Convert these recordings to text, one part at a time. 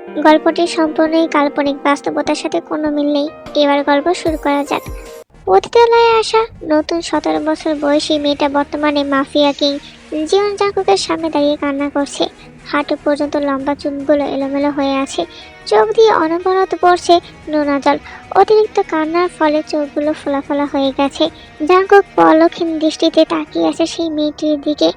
গল্পটি সম্পূর্ণই কাল্পনিক, বাস্তবতার সাথে কোনো মিল নেই। এবার গল্প শুরু করা যাক। অতিথিলয়ে আসা নতুন 17 বছর বয়সী মেয়েটা বর্তমানে মাফিয়া কিং জিওন জাঙ্কুকের সামনে দাঁড়িয়ে কান্না করছে। হাঁটু পর্যন্ত লম্বা চুলগুলো এলোমেলো হয়ে আছে, চোখ দিয়ে অনবরত পড়ছে নোনা জল। অতিরিক্ত কান্নার ফলে চোখগুলো ফোলা ফোলা হয়ে গেছে। জাঙ্কুক পলকহীন দৃষ্টিতে তাকিয়ে আছে সেই মেয়েটির দিকে।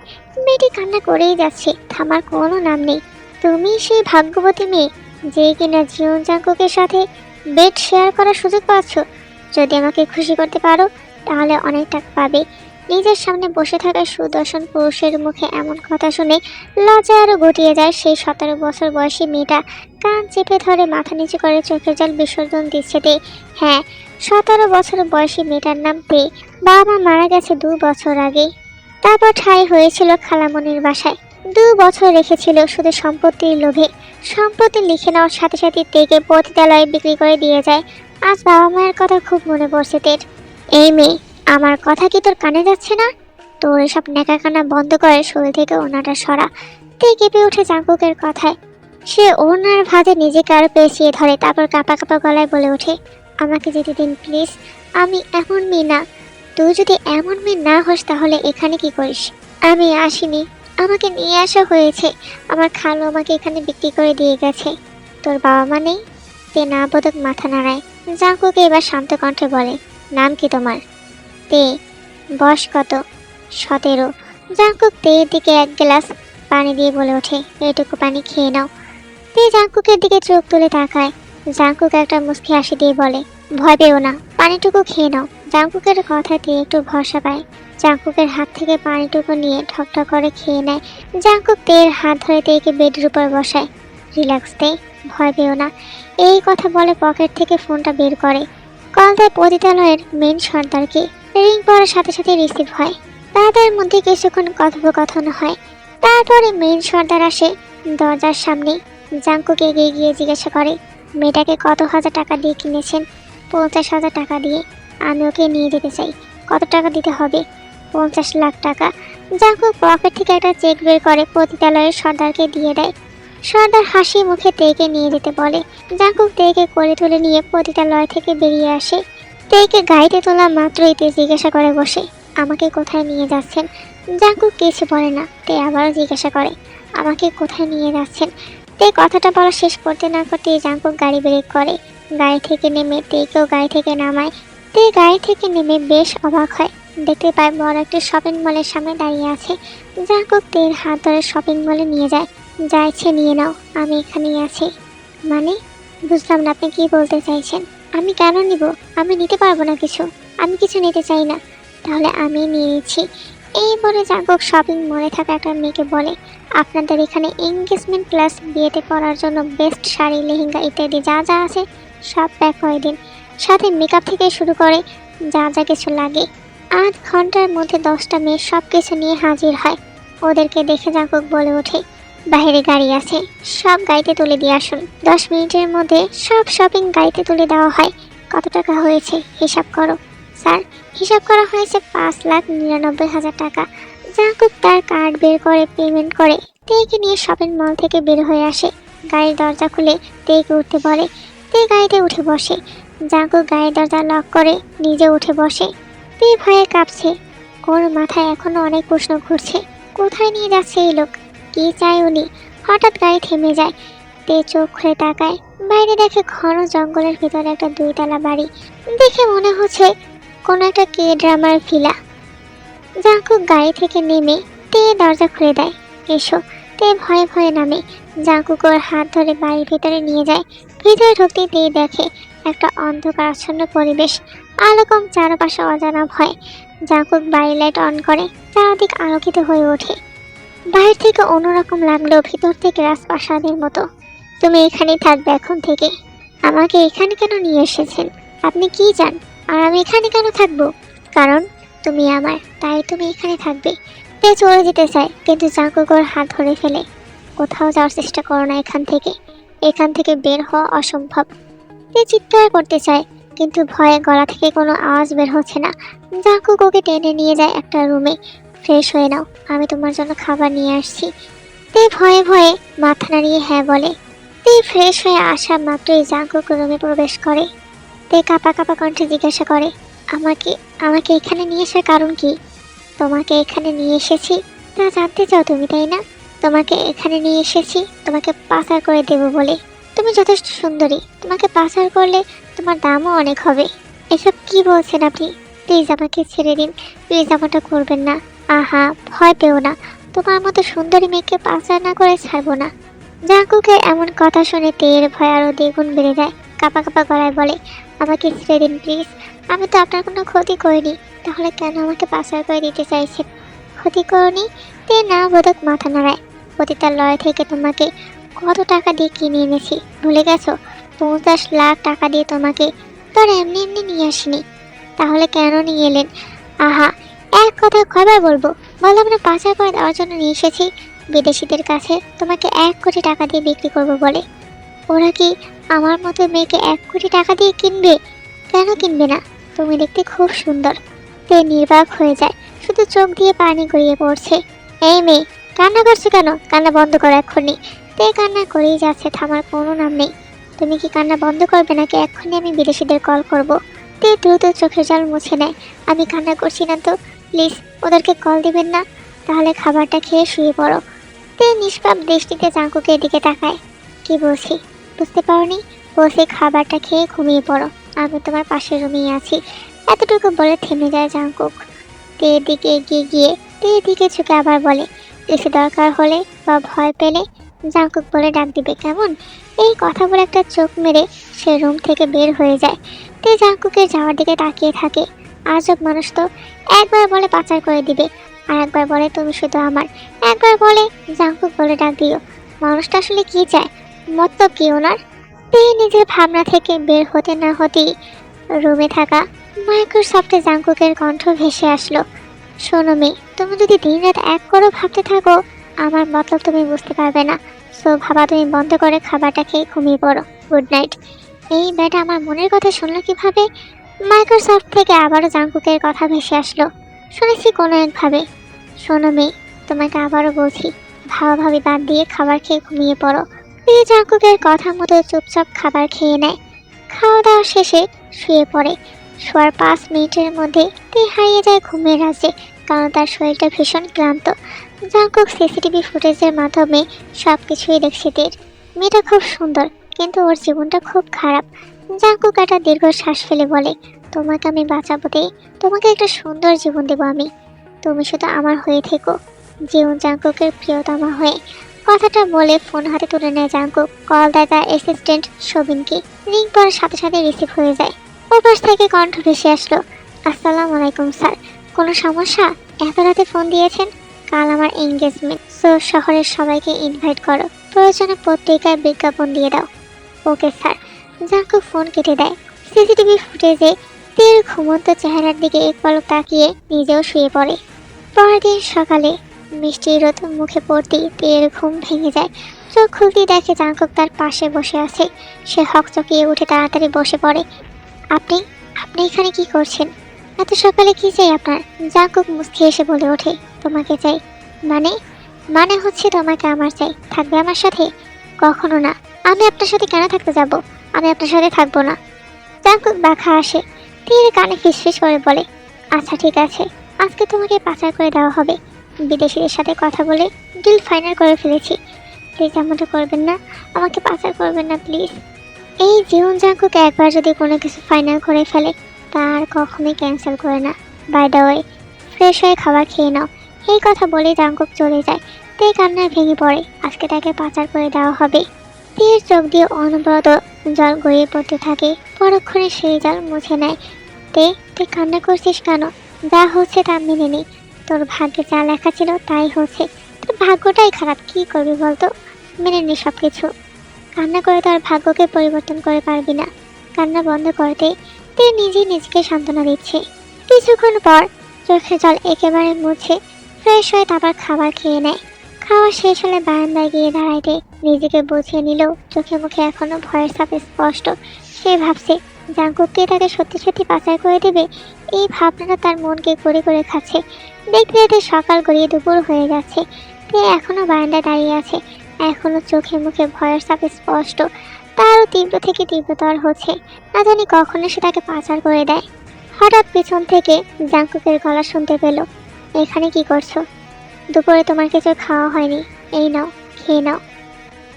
মেয়েটি কান্না করেই যাচ্ছে, থামার কোনো নাম নেই। তুমি সেই ভাগ্যবতী মেয়ে যে কিনা জিওন জাঙ্কুকের সাথে বেড শেয়ার করার সুযোগ পাচ্ছ। যদি আমাকে খুশি করতে পারো তাহলে অনেক টাকা পাবে। নিজের সামনে বসে থাকা সুদর্শন পুরুষের মুখে এমন কথা শুনে লজ্জা আরো গুটিয়ে যায় সেই 17 বছর বয়সী মেয়েটা। কান চেপে ধরে মাথা নিচু করে চোখের জল বিসর্জন দিচ্ছে তে। হ্যাঁ, 17 বছর বয়সী মেয়েটার নাম তে। বাবা মা মারা গেছে 2 বছর আগে। তারপর ঠাঁই হয়েছিল খালামনির বাসায়। 2 বছর রেখেছিল শুধু সম্পত্তির লোভে। সম্পত্তি লিখে নেওয়ার সাথে সাথে তেকে পতিতালয়ে বিক্রি করে দিয়ে যায়। আজ বাবা মায়ের কথা খুব মনে পড়ছে তের। এই মেয়ে, আমার কথা কি তোর কানে যাচ্ছে না? তোর এসব নেকাকানা বন্ধ করে শরীর থেকে ওনাটা সরা। তে কেঁপে ওঠে জাঙ্কুকের কথায়। সে ওনার ভাঁজে নিজেকে আরো পেঁচিয়ে ধরে, তারপর কাঁপা কাঁপা গলায় বলে ওঠে, আমাকে যেতে দিন প্লিজ। আমি এমন মেয়ে না। তুই যদি এমন মেয়ে না হোস তাহলে এখানে কি করিস? আমি আসিনি, আমাকে নিয়ে আসা হয়েছে। আমার খালু আমাকে এখানে বিক্রি করে দিয়ে গেছে। তোর বাবা মা নেই? তে না বোধক মাথা নাড়ায়। জাঙ্কুকে এবার শান্ত কণ্ঠে বলে, নাম কি তোমার? তে। বয়স কত? 17। জাঙ্কুক তের দিকে এক গ্লাস পানি দিয়ে বলে ওঠে, এটুকু পানি খেয়ে নাও। তে জাঙ্কুকের দিকে চোখ তুলে তাকায়। জাঙ্কুক একটা মুচকি হাসি দিয়ে বলে, ভয় পেও না, পানিটুকু খেয়ে নাও। জাঙ্কুকের কথাতে একটু ভরসা পায়। জাঙ্কুকের হাত থেকে পানিটুকু নিয়ে ঠকঠক করে খেয়ে নেয়। জাঙ্কুক তের হাত ধরে তেকে বেডের উপর বসায়। রিল্যাক্স তে, ভয় পেও না। এই কথা বলে পকেট থেকে ফোনটা বের করে। কল দেয় পতিতালয়ের মেন সর্দারকে। রিং পড়ার সাথে সাথে রিসিভ হয়। তাদের মধ্যে কিছুক্ষণ কথোপকথন হয়। তারপরে মেন সর্দার আসে দরজার সামনে। জাঙ্কুক এগিয়ে গিয়ে জিজ্ঞাসা করে, মেয়েটাকে কত হাজার টাকা দিয়ে কিনেছেন? 50,000 টাকা দিয়ে। আমি ওকে নিয়ে যেতে চাই। কত টাকা দিতে হবে? 50 লাখ টাকা। জাঙ্কুক পকেট থেকে একটা চেক বের করে পতিতালয়ের সর্দারকে দিয়ে দেয়। সর্দার হাসি মুখে তেকে নিয়ে যেতে বলে। জাঙ্কুক তেকে কোলে তুলে নিয়ে পতিতালয় থেকে বেরিয়ে আসে। তেকে গাড়িতে তোলা মাত্রই তে জিজ্ঞাসা করে বসে, আমাকে কোথায় নিয়ে যাচ্ছেন? জাঙ্কুক কিছু বলে না। তে আবারও জিজ্ঞাসা করে, আমাকে কোথায় নিয়ে যাচ্ছেন? তে কথাটা বলা শেষ করতে না করতে জাঙ্কুক গাড়ি ব্রেক করে। গাড়ি থেকে নেমে তেকেও গাড়ি থেকে নামায়। তে গাড়ি থেকে নেমে বেশ অবাক হয়। দেখতে পায় বড় একটি শপিং মলের সামনে দাঁড়িয়ে আছে। জাঙ্কুক তের হাত ধরে শপিং মলে নিয়ে যায়। যা ইচ্ছে নিয়ে নাও, আমি এখানেই আছি। মানে, বুঝলাম না আপনি কি বলতে চাইছেন। আমি কেন নিব? আমি নিতে পারবো না কিছু। আমি কিছু নিতে চাই না। তাহলে আমি নিয়ে নিচ্ছি। এই বলে জাঙ্কুক শপিং মলে থাকা একটা মেয়েকে বলে, আপনাদের এখানে এনগেজমেন্ট প্লাস বিয়েতে পরার জন্য বেস্ট শাড়ি, লেহেঙ্গা ইত্যাদি যা যা আছে সব প্যাক করে দিন। সাথে মেকআপ থেকে শুরু করে যা যা কিছু লাগে। 8 ঘন্টার মধ্যে 10টা মেয়ে সব কিছু নিয়ে হাজির হয়। ওদেরকে দেখে জাঙ্কুক বলে ওঠে, বাইরে গাড়ি আছে, সব গাড়িতে তুলে দিয়ে আসুন। 10 মিনিটের মধ্যে সব শপিং গাড়িতে তুলে দেওয়া হয়। কত টাকা হয়েছে হিসাব করো। স্যার, হিসাব করা হয়েছে 5,99,000 টাকা। জাঙ্কুক তার কার্ড বের করে পেমেন্ট করে তেকে নিয়ে শপিং মল থেকে বের হয়ে আসে। গাড়ির দরজা খুলে তেকে উঠতে বলে। তে গাড়িতে উঠে বসে। জাঙ্কুক গাড়ির দরজা লক করে নিজে উঠে বসে। তে ভয়ে কাঁপছে। ওর মাথায় এখনো অনেক প্রশ্ন ঘুরছে। কোথায় নিয়ে যাচ্ছে এই লোক? কি চায় উনি? হঠাৎ গাড়ি থেমে যায়। তে চোখ খুলে তাকায়। বাইরে দেখে ঘন জঙ্গলের ভিতরে একটা 2 তলা বাড়ি। দেখে মনে হচ্ছে কোনো একটা কে ড্রামার ভিলা। জাঙ্কুক গাড়ি থেকে নেমে তে দরজা খুলে দেয়। এসো। তে ভয়ে ভয়ে নামে। জাঙ্কুক ওর হাত ধরে বাড়ির ভিতরে নিয়ে যায়। ভিতরে ঢুকতেই তে দেখে একটা অন্ধকার আচ্ছন্ন পরিবেশ। আলো কম, চারপাশে অজানা ভয়। জাঙ্কুক বাড়ি লাইট অন করে। চারদিক আলোকিত হয়ে ওঠে। বাইরে থেকে অন্যরকম লাগলেও ভিতর থেকে রাজপ্রাসাদের মতো। তুমি এখানেই থাকবে এখন থেকে। আমাকে এখানে কেন নিয়ে এসেছেন? আপনি কি চান? আর আমি এখানে কেন থাকবো? কারণ তুমি আমার, তাই তুমি এখানে থাকবে। তে চলে যেতে চায়, কিন্তু জাঙ্কুক ওর হাত ধরে ফেলে। কোথাও যাওয়ার চেষ্টা করো না এখান থেকে। এখান থেকে বের হওয়া অসম্ভব। তে চিৎকার করতে চায়, কিন্তু ভয়ে গলা থেকে কোনো আওয়াজ বের হচ্ছে না। জাঙ্কুক ওকে টেনে নিয়ে যায় একটা রুমে। ফ্রেশ হয়ে নাও, আমি তোমার জন্য খাবার নিয়ে আসছি। তে ভয়ে ভয়ে মাথা নাড়িয়ে হ্যাঁ বলে। তে ফ্রেশ হয়ে আসা মাত্রই জাঙ্কুক রুমে প্রবেশ করে। তে কাঁপা কাঁপা কণ্ঠে জিজ্ঞাসা করে, আমাকে আমাকে এখানে নিয়ে আসার কারণ কি? তোমাকে এখানে নিয়ে এসেছি তা জানতে চাও তুমি, তাই না? তোমাকে এখানে নিয়ে এসেছি তোমাকে পাচার করে দেব বলে। তুমি যথেষ্ট সুন্দরী, তোমাকে পাচার করলে তোমার দামও অনেক হবে। এসব কি বলছেন আপনি? প্লিজ আমাকে ছেড়ে দিন, প্লিজ এমনটা করবেন না। আহা, ভয় পেও না, তোমার মতো সুন্দরী মেয়েকে পাচার না করে ছাড়বো না। জাঙ্কুকের এমন কথা শুনে তের ভয় আরো দ্বিগুণ বেড়ে যায়। কাঁপা কাঁপা গলায় বলে, আমাকে ছেড়ে দিন প্লিজ, আমি তো আপনার কোনো ক্ষতি করিনি, তাহলে কেন আমাকে পাচার করে দিতে চাইছেন? ক্ষতি করনি? তে না বোধক মাথা নাড়ায়। পতিতার লড়াই থেকে তোমাকে কত টাকা দিয়ে কিনে এনেছি ভুলে গেছো? 50 লাখ টাকা দিয়ে তোমাকে তো আর এমনি এমনি নিয়ে আসিনি। তাহলে কেন নিয়ে এলেন? আহা, এক কথা কয়বার বলবো? বললাম না পাচার করে দেওয়ার জন্য নিয়ে এসেছি বিদেশিদের কাছে তোমাকে 1 কোটি টাকা দিয়ে বিক্রি করবো বলে। ওরা কি আমার মতো মেয়েকে 1 কোটি টাকা দিয়ে কিনবে? কেন কিনবে না? তুমি দেখতে খুব সুন্দর। তে নির্বাক হয়ে যায়, শুধু চোখ দিয়ে পানি গড়িয়ে পড়ছে। এই মেয়ে, কান্না করছে কেন? কান্না বন্ধ করো এক্ষুনি। তে কান্না করেই যাচ্ছে, থামার কোনো নাম নেই। তুমি কি কান্না বন্ধ করবে নাকি এক্ষুনি আমি বিদেশিদের কল করব? তে দ্রুত চোখের জল মুছে নেয়। আমি কান্না করছি না তো, প্লিজ ওদেরকে কল দিবেন না, তাহলে খাবারটা খেয়ে শুয়ে পড়ো। তে নিষ্পাপ দৃষ্টিতে জাঙ্কুকের দিকে তাকায়। কি বলছি বুঝতে পারোনি? বসে খাবারটা খেয়ে ঘুমিয়ে পড়ো, আমি তোমার পাশের রুমেই আছি। এতটুকু বলে থেমে যায় জাঙ্কুক। তের দিকে এগিয়ে গিয়ে তের দিকে ঝুঁকে আবার বলে, বেশি দরকার হলে বা ভয় পেলে জাঙ্কুক বলে ডাক দিবে, কেমন? এই কথা বলে একটা চোখ মেরে সে রুম থেকে বের হয়ে যায়। তে জাঙ্কুকের যাওয়ার দিকে তাকিয়ে থাকে। আজব মানুষ তো, একবার বলে পাচার করে দিবে, আর একবার বলে তুমি শুধু আমার, একবার বলে জাঙ্কুক বলে ডাক দিও। মানুষটা আসলে কি চায়? মতলব কি ওনার? তে নিজের ভাবনা থেকে বের হতে না হতেই রুমে থাকা মাইক্রোসফটে জাঙ্কুকের কণ্ঠ ভেসে আসলো। শোনো মেয়ে, তুমি যদি দিনরাত এক করো ভাবতে থাকো, আমার মতলব তুমি বুঝতে পারবে না। সো ভাবা তুমি বন্ধ করে খাবারটা খেয়ে ঘুমিয়ে পড়ো। Good night. এই ব্যাটা আমার মনের কথা শুনলো কিভাবে? মাইক্রোসফট থেকে আবারও জাঙ্কুকের কথা ভেসে আসলো। শুনেছি কোনো একভাবে। শোনো মেয়ে, তোমাকে আবারও বলছি, ভাবাভাবি বাদ দিয়ে খাবার খেয়ে ঘুমিয়ে পড়ো। এই জাঙ্কুকের কথা মতো চুপচাপ খাবার খেয়ে নেয়। খাওয়া দাওয়া শেষে শুয়ে পড়ে। শোয়ার 5 মিনিটের মধ্যে তে হারিয়ে যায় ঘুমের রাজ্যে, কারণ তার শরীরটা ভীষণ ক্লান্ত। জাঙ্কুক সিসিটিভি ফুটেজের মাধ্যমে সব কিছুই দেখছে তের। মেয়েটা খুব সুন্দর, কিন্তু ওর জীবনটা খুব খারাপ। জাঙ্কুক একটা দীর্ঘ শ্বাস ফেলে বলে, তোমাকে আমি বাঁচাবো তে, তোমাকে একটা সুন্দর জীবন দেবো আমি, তুমি শুধু আমার হয়ে থেকো। জীবন জাঙ্কুকের প্রিয়তমা হয়ে। কথাটা বলে ফোন হাতে তুলে নেয় জাঙ্কুক। কল দেয় তার অ্যাসিস্ট্যান্ট সবিনকে। রিং করার সাথে সাথে রিসিভ হয়ে যায়। ওপাশ থেকে কণ্ঠ ভেসে আসলো, আসসালামু আলাইকুম স্যার, কোনো সমস্যা? এত রাতে ফোন দিয়েছেন? কাল আমার এনগেজমেন্ট, সো শহরের সবাইকে ইনভাইট করো, প্রয়োজনে পত্রিকায় বিজ্ঞাপন দিয়ে দাও। Okay sir. জাঙ্কুক ফোন কেটে দেয়। সিসিটিভি ফুটেজে তের ঘুমন্ত চেহারার দিকে এক পলক তাকিয়ে নিজেও শুয়ে পড়ে। পরের দিন সকালে মিষ্টি রোদ মুখে পড়তেই তের ঘুম ভেঙে যায়। চোখ খুলতেই দেখে জাঙ্কুক তার পাশে বসে আছে। সে হকচকিয়ে উঠে তাড়াতাড়ি বসে পড়ে। আপনি আপনি এখানে কি করছেন? এত সকালে কি চাই আপনার? জাঙ্কুক মুচকি এসে বলে ওঠে, তোমাকে চাই। মানে? মানে হচ্ছে তোমাকে আমার চাই। থাকবে আমার সাথে? কখনো না। আমি আপনার সাথে কেন থাকতে যাব? আমি আপনার সাথে থাকবো না। জাঙ্কুক বাঁকা আসে। তীর কানে ফিসফিস করে বলে, আচ্ছা ঠিক আছে, আজকে তোমাকে পাচার করে দেওয়া হবে। বিদেশিদের সাথে কথা বলে ডিল ফাইনাল করে ফেলেছি। প্লিজ এমনটা করবেন না, আমাকে পাচার করবেন না প্লিজ। এই জীবন জাঙ্কুক একবার যদি কোনো কিছু ফাইনাল করে ফেলে তার কখনোই ক্যান্সেল করে না। বাই দ্য ওয়ে, ফ্রেশ হয়ে খাবার খেয়ে নাও। এই কথা বলে জাঙ্কুক চলে যায়। তে কান্নায় ভেঙে পড়ে। আজকে তাকে পাচার করে দেওয়া হবে। তীর চোখ দিয়ে অনবরত জল গড়িয়ে পড়তে থাকে। পরক্ষণে সেই জল মুছে নেয়। তুই কান্না করছিস কেন? যা হচ্ছে তা মেনে নেই। তোর ভাগ্যে যা লেখা ছিল তাই হচ্ছে। তোর ভাগ্যটাই খারাপ, কি করবি বলতো? মেনে নে সব কিছু। কান্না করে তার ভাগ্যকে পরিবর্তন করে পারবি না। কান্না বন্ধ করতে তে নিজেই নিজেকে সান্ত্বনা দিচ্ছে। কিছুক্ষণ পর চোখে জল একেবারে মুছে ফ্রেশ হয়ে তারপর খাবার খেয়ে নেয়। খাওয়া শেষ হলে বারান্দায় গিয়ে দাঁড়াইতে নিজেকে বুঝিয়ে নিলেও চোখে মুখে এখনো ভয়ের ছাপ স্পষ্ট। সে ভাবছে জাঙ্কুককে তাকে সত্যি সত্যি পাচার করে দেবে। এই ভাবনাটা তার মনকে করে করে খাচ্ছে। দেখতে দেখতে সকাল গড়িয়ে দুপুর হয়ে যাচ্ছে। তে এখনো বারান্দায় দাঁড়িয়ে আছে। এখনো চোখে মুখে ভয়ের ছাপ স্পষ্ট। তারও তীব্র থেকে তীব্রতর হচ্ছে। না জানি কখন সে তাকে পাচার করে দেয়। হঠাৎ পিছন থেকে জাংকুকের গলা শুনতে পেল। এখানে কি করছো? দুপুরে তোমার কিছু খাওয়া হয়নি, এই নাও, খেয়ে নাও।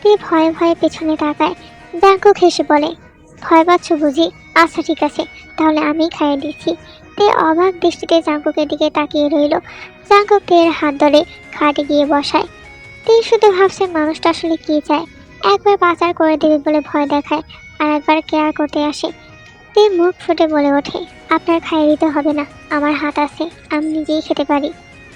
তে ভয়ে ভয়ে পেছনে তাকায়। জাংকুক হেসে বলে, ভয় পাচ্ছ বুঝি? আচ্ছা ঠিক আছে, তাহলে আমি খাইয়ে দিচ্ছি। তে অবাক দৃষ্টিতে জাংকুকের দিকে তাকিয়ে রইল। জাংকুক তের হাত ধরে খাটে গিয়ে বসায়। তে শুধু ভাবছে মানুষটা আসলে কি চায়। একবার পাচার করে দেবে বলে ভয় দেখায়, আর একবার কেয়ার করতে আসে। তে মুখ ফুটে বলে ওঠে, আপনার খাইয়ে দিতে হবে না, আমার হাত আছে, আমি নিজেই খেতে পারি।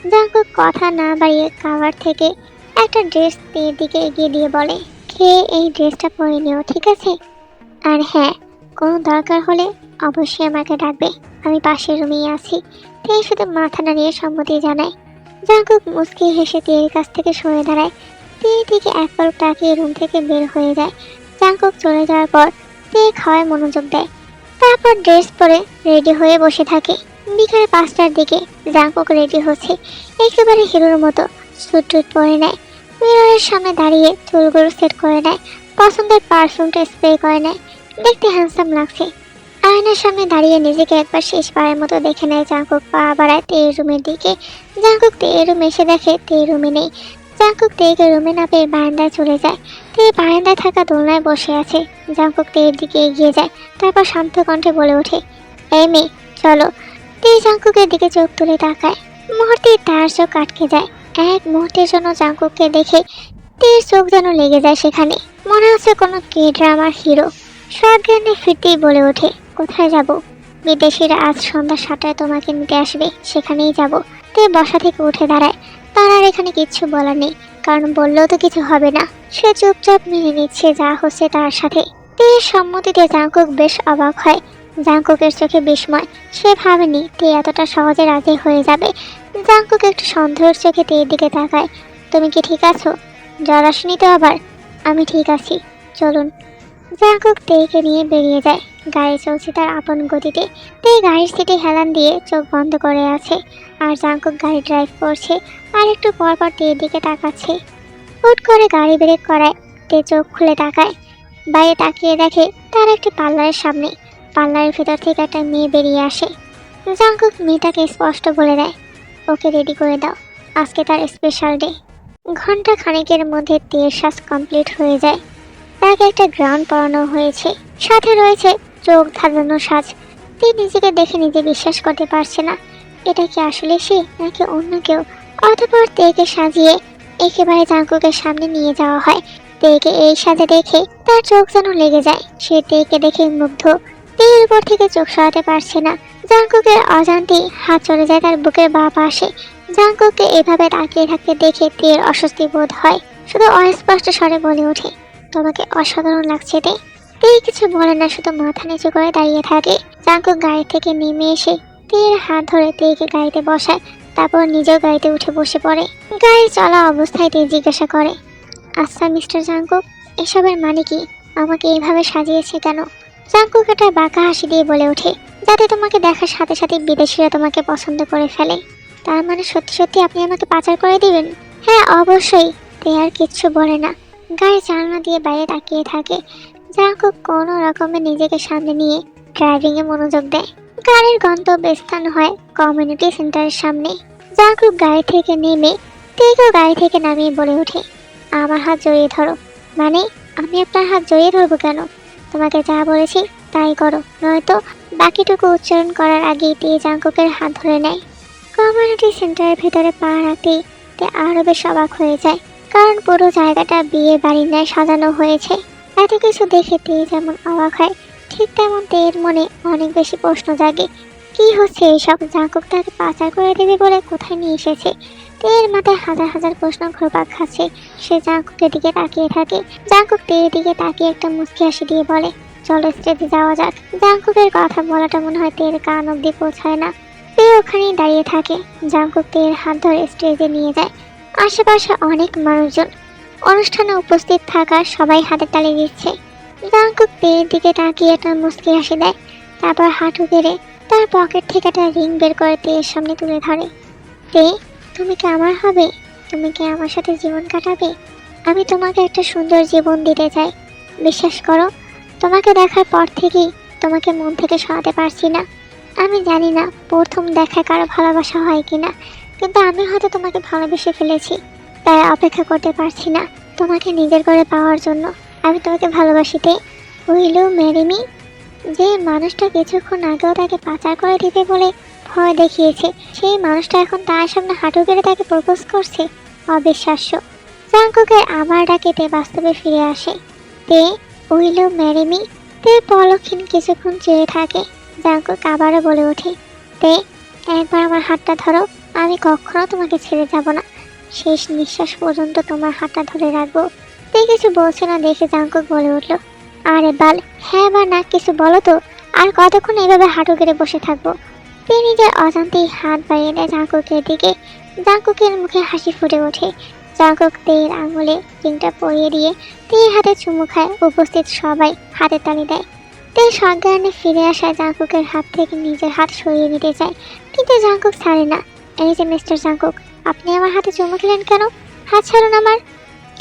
জাংকুক কথা না বাড়িয়ে কাভার থেকে একটা ড্রেস তের দিকে এগিয়ে দিয়ে বলে, খেয়ে এই ড্রেসটা পরে নিও, ঠিক আছে? আর হ্যাঁ, কোনো দরকার হলে অবশ্যই আমাকে ডাকবে, আমি পাশের রুমেই আছি। তে শুধু মাথা নাড়িয়ে সম্মতি জানায়। জাংকুক মুচকি হেসে তের কাছ থেকে সরে দাঁড়ায়। তের দিকে এক পলক তাকিয়ে রুম থেকে বের হয়ে যায়। জাংকুক চলে যাওয়ার পর তে খাওয়ায় মনোযোগ দেয়। তারপর ড্রেস পরে রেডি হয়ে বসে থাকে। বিকাল 5টার দিকে জাংকুক রেডি হচ্ছে, একেবারে হিরোর মতো স্যুট টুট পরে নেয়। মিররের সামনে দাঁড়িয়ে চুলগুলো সেট করে নেয়, পছন্দের পারফিউমটা স্প্রে করে নেয়। দেখতে হ্যান্ডসাম লাগছে। আয়নার সামনে দাঁড়িয়ে নিজেকে একবার শেষবারের মতো দেখে নেয় জাংকুক। পা বাড়ায় তের রুমের দিকে। জাংকুক তের রুমে এসে দেখে তে রুমে নেই। জাংকুক তেকে রুমে না পেয়ে বারান্দায় চলে যায়। তে বারান্দায় থাকা দোলনায় বসে আছে। জাংকুক তের দিকে এগিয়ে যায়, তারপর শান্ত কণ্ঠে বলে ওঠে, এই মেয়ে চলো। তে জাংকুকের দিকে চোখ তুলে তাকায়। মুহূর্তে তার চোখ আটকে যায়। এক মুহূর্তের জন্য জাংকুককে দেখে তের চোখ যেন লেগে যায় সেখানে। মনে হচ্ছে কোনো কে ড্রামার হিরো। সজ্ঞানে ফিরতেই বলে ওঠে, কোথায় যাব? বিদেশিরা আজ সন্ধ্যা 7টায় তোমাকে নিতে আসবে, সেখানেই যাব। তে বসা থেকে উঠে দাঁড়ায়। তার আর এখানে কিচ্ছু বলার নেই, কারণ বললেও তো কিছু হবে না। সে চুপচাপ মেনে নিচ্ছে যা হচ্ছে তার সাথে। তে সম্মতিতে জাংকুক বেশ অবাক হয়। জাংকুকের চোখে বিস্ময়। সে ভাবেনি তে এতটা সহজে রাজি হয়ে যাবে। জাংকুক একটু সন্দেহের চোখে তের দিকে তাকায়। তুমি কি ঠিক আছো? জ্বর আসেনি তো আবার? আমি ঠিক আছি, চলুন। জাংকুক তেকে নিয়ে বেরিয়ে যায়। গাড়ি চলছে তার আপন গতিতে। তে গাড়ির সিটে হেলান দিয়ে চোখ বন্ধ করে আছে, আর জাংকুক গাড়ি ড্রাইভ করছে আর একটু পর পর তের দিকে তাকাচ্ছে। হুট করে গাড়ি ব্রেক করায়। তে চোখ খুলে তাকায়। বাইরে তাকিয়ে দেখে তার একটি পার্লারের সামনে। পার্লারের ভিতর থেকে একটা মেয়ে বেরিয়ে আসে। জাংকুক মেয়েটাকে স্পষ্ট বলে দেয়, ওকে রেডি করে দাও, আজকে তার স্পেশাল ডে। ঘন্টা খানেকের মধ্যে তের সাজ কমপ্লিট হয়ে যায়। তাকে একটা গ্রাউন্ড পরানো হয়েছে, সাথে রয়েছে চোখ ধাঁধানো সাজ। তে নিজেকে দেখে নিজে বিশ্বাস করতে পারছে না, এটা কি আসলে সে নাকি অন্য কেউ। অতঃপর তেকে সাজিয়ে একেবারে জাংকুকের সামনে নিয়ে যাওয়া হয়। তেকে এই সাজে দেখে তার চোখ যেন লেগে যায়। সে তেকে দেখে মুগ্ধ। তের উপর থেকে চোখ সরাতে পারছে না। জাংকুকের অজান্তেই হাত চলে যায় তার বুকের বাঁ পাশে। জাংকুককে এভাবে তাকিয়ে থাকতে দেখে তের অস্বস্তি বোধ হয়। শুধু অস্পষ্ট স্বরে বলে ওঠে, তোমাকে অসাধারণ লাগছে তে। তে কিছু বলে না, শুধু মাথা নিচু করে দাঁড়িয়ে থাকে। জাংকুক গাড়ি থেকে নেমে এসে তের হাত ধরে তেকে গাড়িতে বসায়, তারপর নিজেও গাড়িতে উঠে বসে পড়ে। গাড়ি চলা অবস্থায় তে জিজ্ঞাসা করে, আচ্ছা মিস্টার জাংকুক, এসবের মানে কি? আমাকে এইভাবে সাজিয়েছে কেন? জাংকুক একটা বাঁকা হাসি দিয়ে বলে ওঠে, যাতে তোমাকে দেখার সাথে সাথে বিদেশিরা তোমাকে পছন্দ করে ফেলে। তার মানে সত্যি সত্যি আপনি আমাকে পাচার করে দিবেন? হ্যাঁ অবশ্যই। তে আর কিচ্ছু বলে না, গাড়ি চালনা দিয়ে বাইরে তাকিয়ে থাকে। জাংকুক কোনো রকমে নিজেকে সামনে নিয়ে ড্রাইভিংয়ে মনোযোগ দেয়। গাড়ির গন্তব্যস্থান হয় কমিউনিটি সেন্টারের সামনে। জাংকুক গাড়ি থেকে নেমে তেকেও গাড়ি থেকে নামিয়ে বলে ওঠে, আমার হাত জড়িয়ে ধরো। মানে আমি আপনার হাত জড়িয়ে ধরবো কেন? তোমাকে যা বলেছি তাই করো, নয়তো। বাকিটুকু উচ্চারণ করার আগেই তে জাংকুকের হাত ধরে নেয়। কমিউনিটি সেন্টারের ভেতরে পা রাখতেই তে আরও বেশ অবাক হয়ে যায়, কারণ পুরো জায়গাটা বিয়ে বাড়ির ন্যায় সাজানো হয়েছে। এত কিছু দেখে তে যেমন অবাক হয়, ঠিক তেমন তের মনে অনেক বেশি প্রশ্ন জাগে। কি হচ্ছে এইসব? জাংকুক তাকে পাচার করে দেবে বলে কোথায় নিয়ে এসেছে? তের মাথায় হাজার হাজার প্রশ্ন ঘুরপাক খাচ্ছে। সে জাংকুকের দিকে তাকিয়ে থাকে। জাংকুক তের দিকে তাকিয়ে একটা মুচকি হাসি দিয়ে বলে, চলো স্টেজে যাওয়া যাক। জাংকুকের কথা বলাটা মনে হয় তের কান অব্দি পৌঁছায় না। তে ওখানেই দাঁড়িয়ে থাকে। জাংকুক তের হাত ধরে স্টেজে নিয়ে যায়। আশেপাশে অনেক মানুষজন, অনুষ্ঠানে উপস্থিত থাকা সবাই হাতে তালি দিচ্ছে। জাংকুক তের দিকে তাকিয়ে একটা মুচকি হাসি দেয়, তারপর হাঁটু গেড়ে তার পকেট থেকে একটা রিং বের করে তের সামনে তুলে ধরে। তে, তুমি কি আমার হবে? তুমি কি আমার সাথে জীবন কাটাবে? আমি তোমাকে একটা সুন্দর জীবন দিতে চাই। বিশ্বাস করো, তোমাকে দেখার পর থেকেই তোমাকে মন থেকে সরাতে পারছি না। আমি জানি না প্রথম দেখায় কারো ভালোবাসা হয় কিনা, কিন্তু আমি হয়তো তোমাকে ভালোবেসে ফেলেছি। তাই অপেক্ষা করতে পারছি না তোমাকে নিজের করে পাওয়ার জন্য। আমি তোমাকে ভালোবাসিতে উইল ইউ ম্যারি মি? যে মানুষটা কিছুক্ষণ আগেও তাকে পাচার করে দিতে বলে ভয় দেখিয়েছে, সেই মানুষটা এখন তার সামনে হাঁটু গেড়ে তাকে প্রপোজ করছে। অবিশ্বাস্য। জাঙ্কুকের আবার ডাকেতে বাস্তবে ফিরে আসে। তে উইল ইউ ম্যারি মি? তে পলক্ষীন কিছুক্ষণ চেয়ে থাকে। জাঙ্কুক আবারও বলে ওঠে, তে একবার আমার হাতটা ধরো। আমি কখনো তোমাকে ছেড়ে যাব না। শেষ নিঃশ্বাস পর্যন্ত তোমার হাতটা ধরে রাখবো। তে কিছু বলছে না দেখে জাঙ্কুক বলে উঠল, আরে বাল, হ্যাঁ বা না কিছু বলো তো। আর কতক্ষণ এইভাবে হাঁটু গেড়ে বসে থাকবো? তে নিজের অজান্তেই হাত বাড়িয়ে দেয় জাঙ্কুকের দিকে। জাঙ্কুকের মুখে হাসি ফুটে ওঠে। জাঙ্কুক তের আঙুলে রিংটা পরিয়ে দিয়ে তের হাতে চুমু খায়। উপস্থিত সবাই হাতে তালি দেয়। তে সজ্ঞানে ফিরে আসায় জাঙ্কুকের হাত থেকে নিজের হাত সরিয়ে নিতে চায়, কিন্তু জাঙ্কুক ছাড়ে না। এই যে মিস্টার জাঙ্কুক, আপনি আমার হাতে চুমু খেলেন কেন? হাত ছাড়ুন আমার।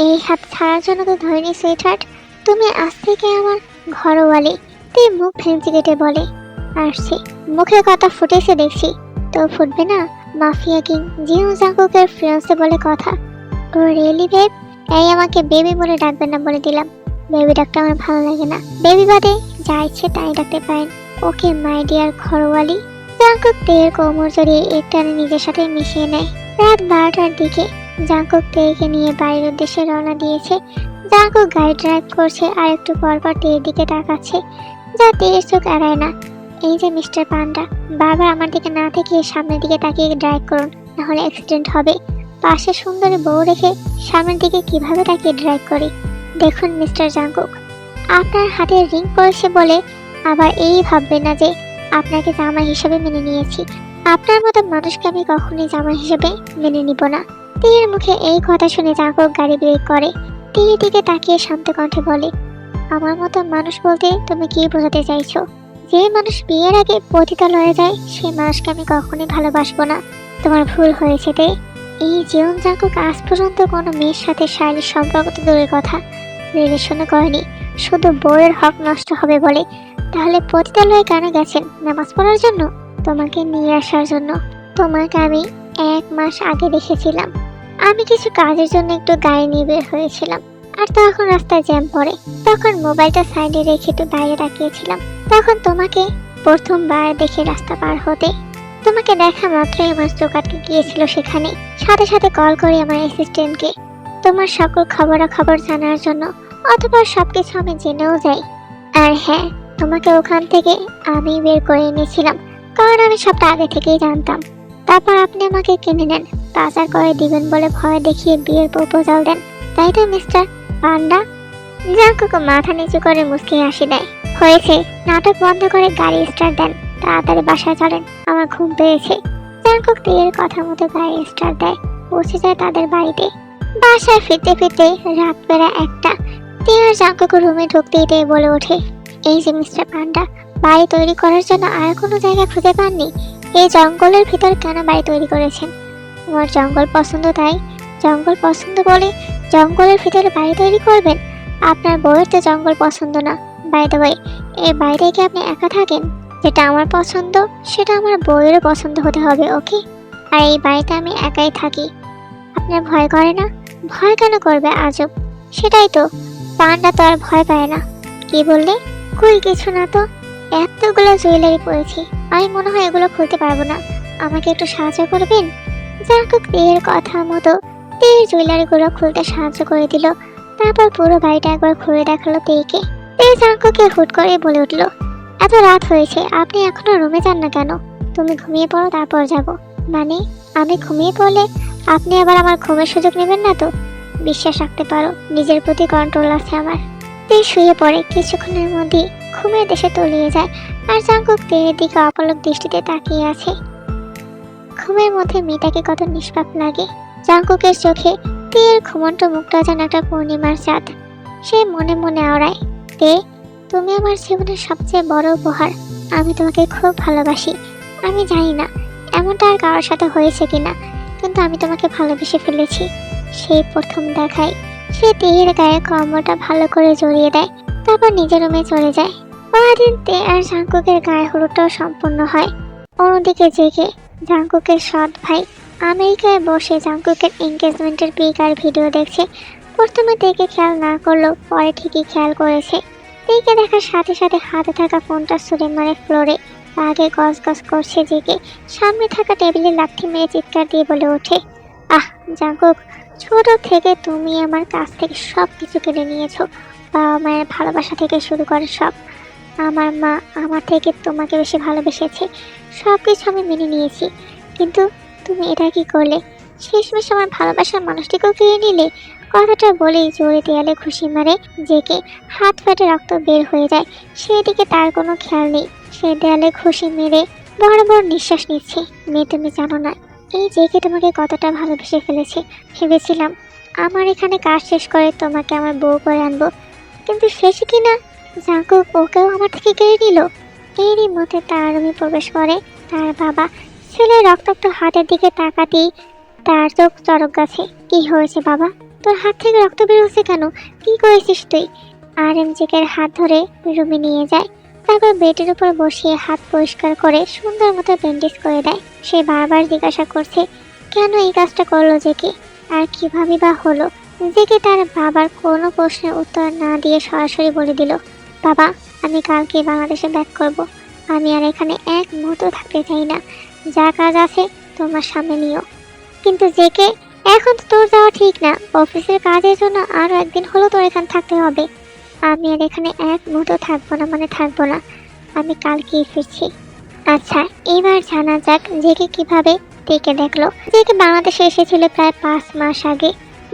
এই হাত ছাড়ার জন্য তো ধরেনি সুইটহার্ট, তুমি আজ থেকে আমার ঘরওয়ালি। তে মুখ ফেঞ্চি কেটে বলে, আসছে, মুখের কথা ফুটেছে দেখছি, তো ফুটবে না? মাফিয়া কিং জিও জাঙ্কুকের ফিয়ান্সে বলে কথা। ও রিয়েলি বেব? এই আমাকে বেবি বলে ডাকবেন না বলে দিলাম। বেবি ডাকটা আমার ভালো লাগে না। বেবি বাদে যা ইচ্ছে তাই ডাকতে পারেন। ওকে মাই ডিয়ার ঘরওয়ালি। জাঙ্কুক তের কোমর জড়িয়ে একটানে নিজের সাথে মিশিয়ে নেয়। রাত 12টার দিকে জাঙ্কুক তেকে নিয়ে বাড়ির উদ্দেশ্যে রওনা দিয়েছে। জাঙ্কুক গাড়ি ড্রাইভ করছে আর একটু পর পর তের দিকে তাকাচ্ছে, যা তের চোখ এড়ায় না। এই যে মিস্টার পান্ডা, বারবার আমার দিকে না থেকে সামনের দিকে তাকিয়ে ড্রাইভ করুন, নাহলে অ্যাক্সিডেন্ট হবে। পাশে সুন্দরী বউ রেখে সামনের দিকে কিভাবে তাকিয়ে ড্রাইভ করি? দেখুন মিস্টার জাঙ্কুক, আপনার হাতে রিং পড়েছে বলে আবার এই ভাববেন না যে আপনাকে জামাই হিসেবে মেনে নিয়েছি। আপনার মতো মানুষকে আমি কখনোই জামাই হিসেবে মেনে নিব না। তীর মুখে এই কথা শুনে জাঙ্কুক গাড়ি ব্রেক করে। তীর দিকে তাকিয়ে শান্ত কণ্ঠে বলে, আমার মতো মানুষ বলতে তুমি কি বোঝাতে চাইছো? যে মানুষ বিয়ের আগে পতিতালয়ে যায় সেই মানুষকে আমি কখনোই ভালোবাসবো না। তোমার ভুল হয়েছে তে। এই জীবন জাঙ্কুক আজ পর্যন্ত কোনো মেয়ের সাথে শারীরিক সম্পর্ক তো দূরের কথা, রিলেশনও করেনি, শুধু বউয়ের হক নষ্ট হবে বলে। তাহলে পতিতালয়ে কেন গেছেন? নামাজ পড়ার জন্য? তোমাকে নিয়ে আসার জন্য। তোমাকে আমি 1 মাস আগে দেখেছিলাম। আমি কিছু কাজের জন্য একটু গাড়ি নিয়ে বের হয়েছিলাম, আর তখন রাস্তায় জ্যাম পড়ে। তখন মোবাইলটা সাইডে রেখে একটু বাইরে তাকিয়েছিলাম। তখন তোমাকে প্রথমবার দেখে রাস্তা পার হতে। তোমাকে দেখা মাত্রই আমার চোখ আটকে গিয়েছিল সেখানে। সাথে সাথে কল করি আমার অ্যাসিস্ট্যান্টকে তোমার সকল খবরাখবর জানার জন্য, অথবা সবকিছু আমি জেনেও যাই। আর হ্যাঁ, তোমাকে ওখান থেকে আমি বের করে এনেছিলাম, কারণ আমি সবটা আগে থেকেই জানতাম। তারপর আপনি আমাকে কিনে নেন, পাচার করে দিবেন বলে ভয় দেখিয়ে বিয়ের প্রপোজাল দেন, তাই তো মিস্টার পান্ডা? জাঙ্কুক মাথা নিচু করে মুচকি হাসি দেয়। হয়েছে, নাটক বন্ধ করে গাড়ি স্টার্ট দেন, তাড়াতাড়ি বাসায় চলেন, আমার ঘুম পেয়েছে। জাঙ্কুক তের কথা মতো গাড়ি স্টার্ট দেয়, পৌঁছে যায় তাদের বাড়িতে। বাসায় ফিরতে ফিরতে রাত বেড়া 1টা। তিয়ার জাঙ্কুক রুমে ঢুকতেই তে বলে ওঠে, এই যে মিস্টার পান্ডা, বাড়ি তৈরি করার জন্য আর কোনো জায়গা খুঁজে পাননি? এই জঙ্গলের ভিতর কেন বাড়ি তৈরি করেছেন? আমার জঙ্গল পছন্দ, তাই? জঙ্গল পছন্দ বলে জঙ্গলের ভিতরে বাড়ি তৈরি করবেন? আপনার বউয়ের তো জঙ্গল পছন্দ না। বাই দ্য ওয়ে, এই বাড়িতে কি আপনি একা থাকেন? যেটা আমার পছন্দ সেটা আমার বউয়েরও পছন্দ হতে হবে, ওকে? আর এই বাড়িতে আমি একাই থাকি। আপনার ভয় করে না? ভয় কেন করবে আজব? সেটাই তো, পান্ডা তো আর ভয় পায় না। কি বললে? কই কিছু না তো। এতগুলো জুয়েলারি পরেছি, আমি মনে হয় এগুলো খুলতে পারবো না। আমাকে একটু সাহায্য করবেন? জাঙ্কুক তের কথা মতো তের জুয়েলারিগুলো খুলতে সাহায্য করে দিল। তারপর পুরো বাড়িটা একবার ঘুরে দেখালো তেকে। তে জাঙ্কুকে হুট করে বলে উঠলো, এত রাত হয়েছে, আপনি এখনো রুমে যান না কেন? তুমি ঘুমিয়ে পড়ো, তারপর যাব। মানে আমি ঘুমিয়ে পড়লে আপনি আবার আমার ঘুমের সুযোগ নেবেন না তো? বিশ্বাস রাখতে পারো, নিজের প্রতি কন্ট্রোল আছে আমার। তে শুয়ে পড়ে, কিছুক্ষণের মধ্যেই ঘুমের দেশে তলিয়ে যায়। আর জাঙ্কুক তের দিকে অপলক দৃষ্টিতে তাকিয়ে আছে। ঘুমের মধ্যে মেয়েটাকে কত নিষ্পাপ লাগে। জাঙ্কুকের চোখে তের ঘুমন্ত মুখটা যেন একটা পূর্ণিমার চাঁদ। সে মনে মনে আওড়ায়, তে তুমি আমার জীবনের সবচেয়ে বড় উপহার। আমি তোমাকে খুব ভালোবাসি। আমি জানি না এমনটা আর কারোর সাথে হয়েছে কিনা, কিন্তু আমি তোমাকে ভালোবেসে ফেলেছি। সেই প্রথম দেখায়, সে তেয়ের গায়ে কম্বলটা ভালো করে জড়িয়ে দেয়, তারপর নিজের রুমে চলে যায়। পরদিন তে আর জাঙ্কুকের গায়ে হলুদটাও সম্পূর্ণ হয়। অন্যদিকে জেগে জাঙ্কুকের সৎ ভাই আমেরিকায় বসে জাঙ্কুকের এঙ্গেজমেন্টের পিক আর ভিডিও দেখছে। প্রথমে তেকে খেয়াল না করলেও পরে ঠিকই খেয়াল করেছে। তেকে দেখার সাথে সাথে হাতে থাকা ফোনটা ছুঁড়ে মারে ফ্লোরে। আগে গজ গজ করছে জেগে, সামনে থাকা টেবিলে লাথি মেরে চিৎকার দিয়ে বলে ওঠে, আহ জাঙ্কুক, ছোট থেকে তুমি আমার কাছ থেকে সব কিছু কেড়ে নিয়েছো। বাবা মায়ের ভালোবাসা থেকে শুরু করে সব। আমার মা আমার থেকে তোমাকে বেশি ভালোবেসেছে, সব কিছু আমি মেনে নিয়েছি, কিন্তু তুমি এটা কি করলে? শেষমেশ আমার ভালোবাসার মানুষটিকেও কেড়ে নিলে। কথাটা বলেই জোরে দেয়ালে ঘুষি মারে জেকে, হাত ফেটে রক্ত বের হয়ে যায়। সেদিকে তার কোনো খেয়াল নেই, সে দেয়ালে ঘুষি মেরে বড় বড় নিঃশ্বাস নিচ্ছে। মেয়ে, তুমি জানো না এই জেকে তোমাকে কতটা ভালোবেসে ফেলেছে। ভেবেছিলাম আমার এখানে কাজ শেষ করে তোমাকে আমার বউ করে আনবো, কিন্তু শেষে কিনা জাঙ্কুক ওকেও আমার থেকে কেড়ে নিল। এরই মধ্যে তার রুমে প্রবেশ করে তার বাবা। ছেলের রক্তাক্ত হাতের দিকে তাকাতেই তার চোখ চড়ক গাছে। কি হয়েছে বাবা? তোর হাত থেকে রক্ত বের হচ্ছে কেন? কি করেছিস তুই? আর এম জেকের হাত ধরে রুমে নিয়ে যায়, তারপর বেডের উপর বসিয়ে হাত পরিষ্কার করে সুন্দর মতো ব্যান্ডেজ করে দেয়। সে বারবার জিজ্ঞাসা করছে কেন এই কাজটা করলো জেকে, আর কিভাবে বা হলো। জেকে তার বাবার কোনো প্রশ্নের উত্তর না দিয়ে সরাসরি বলে দিল, বাবা আমি কালকে বাংলাদেশে ব্যাক করব। আমি আর এখানে এক মুহূর্ত থাকতে চাই না। যা কাজ আছে তোমার সামনে নিও। কিন্তু জেকে, এখন তো তোর যাওয়া ঠিক না। অফিসের কাজের জন্য আরও একদিন হলো তোর এখানে থাকতে হবে। আমি আর এখানে এক মুহূর্ত থাকবো না, মানে থাকবো না। আমি কালকেই ফিরছি। আচ্ছা এবার জানা যাক জেকে কিভাবে থেকে দেখলো। জেকে বাংলাদেশে এসেছিল প্রায় 5 মাস আগে।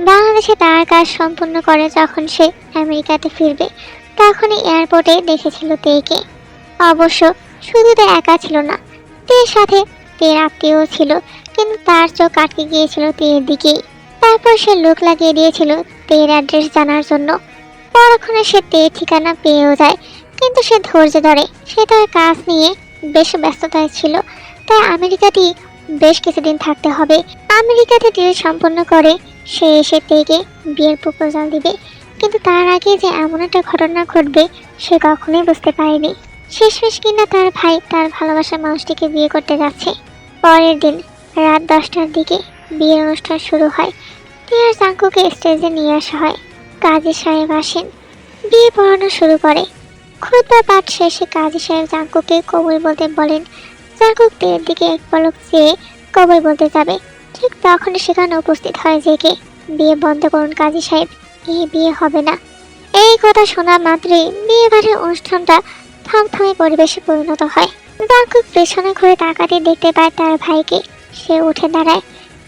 বাংলাদেশে তার কাজ সম্পূর্ণ করে যখন সে আমেরিকাতে ফিরবে, তখনই এয়ারপোর্টে দেখেছিল তেকে। অবশ্য শুধু তে একা ছিল না, তের সাথে তের আত্মীয়ও ছিল, কিন্তু তার চোখ আটকে গিয়েছিল তের দিকেই। তারপর সে লোক লাগিয়ে দিয়েছিল তের অ্যাড্রেস জানার জন্য। পরক্ষণে সে তের ঠিকানা পেয়েও যায়, কিন্তু সে ধৈর্য ধরে। সে তার কাজ নিয়ে বেশ ব্যস্ততায় ছিল, তাই আমেরিকাতেই বেশ কিছুদিন থাকতে হবে। আমেরিকাতে ডিল সম্পন্ন করে সে এসে তেকে বিয়ের প্রপোজাল দিবে, কিন্তু তার আগে যে এমন একটা ঘটনা ঘটবে সে কখনোই বুঝতে পারেনি। শেষমেশ কিনা তার ভাই তার ভালোবাসার মানুষটিকে বিয়ে করতে যাচ্ছে। পরের দিন রাত 10টার দিকে বিয়ের অনুষ্ঠান শুরু হয়। টিয়ার জাঙ্কুকে স্টেজে নিয়ে আসা হয়। কাজী সাহেব আসেন, বিয়ে পড়ানো শুরু করে। খুতবা পাঠ শেষে কাজী সাহেব জাঙ্কুকে কবুল বলতে বলেন। জাঙ্কুক টিয়ার দিকে এক পলক চেয়ে কবুল বলতে যাবে, ঠিক তখনই সেখানে উপস্থিত হয় জেকে। বিয়ে বন্ধ করুন কাজী সাহেব, এই বিয়ে হবে না। এই কথা শোনা মাত্রই বিয়ে বাড়ির অনুষ্ঠানটা থমথমে পরিবেশে পরিণত হয়। জাঙ্কুক পেছনে ঘুরে তাকাতে দেখতে পায় তার ভাইকে। সে উঠে দাঁড়ায়,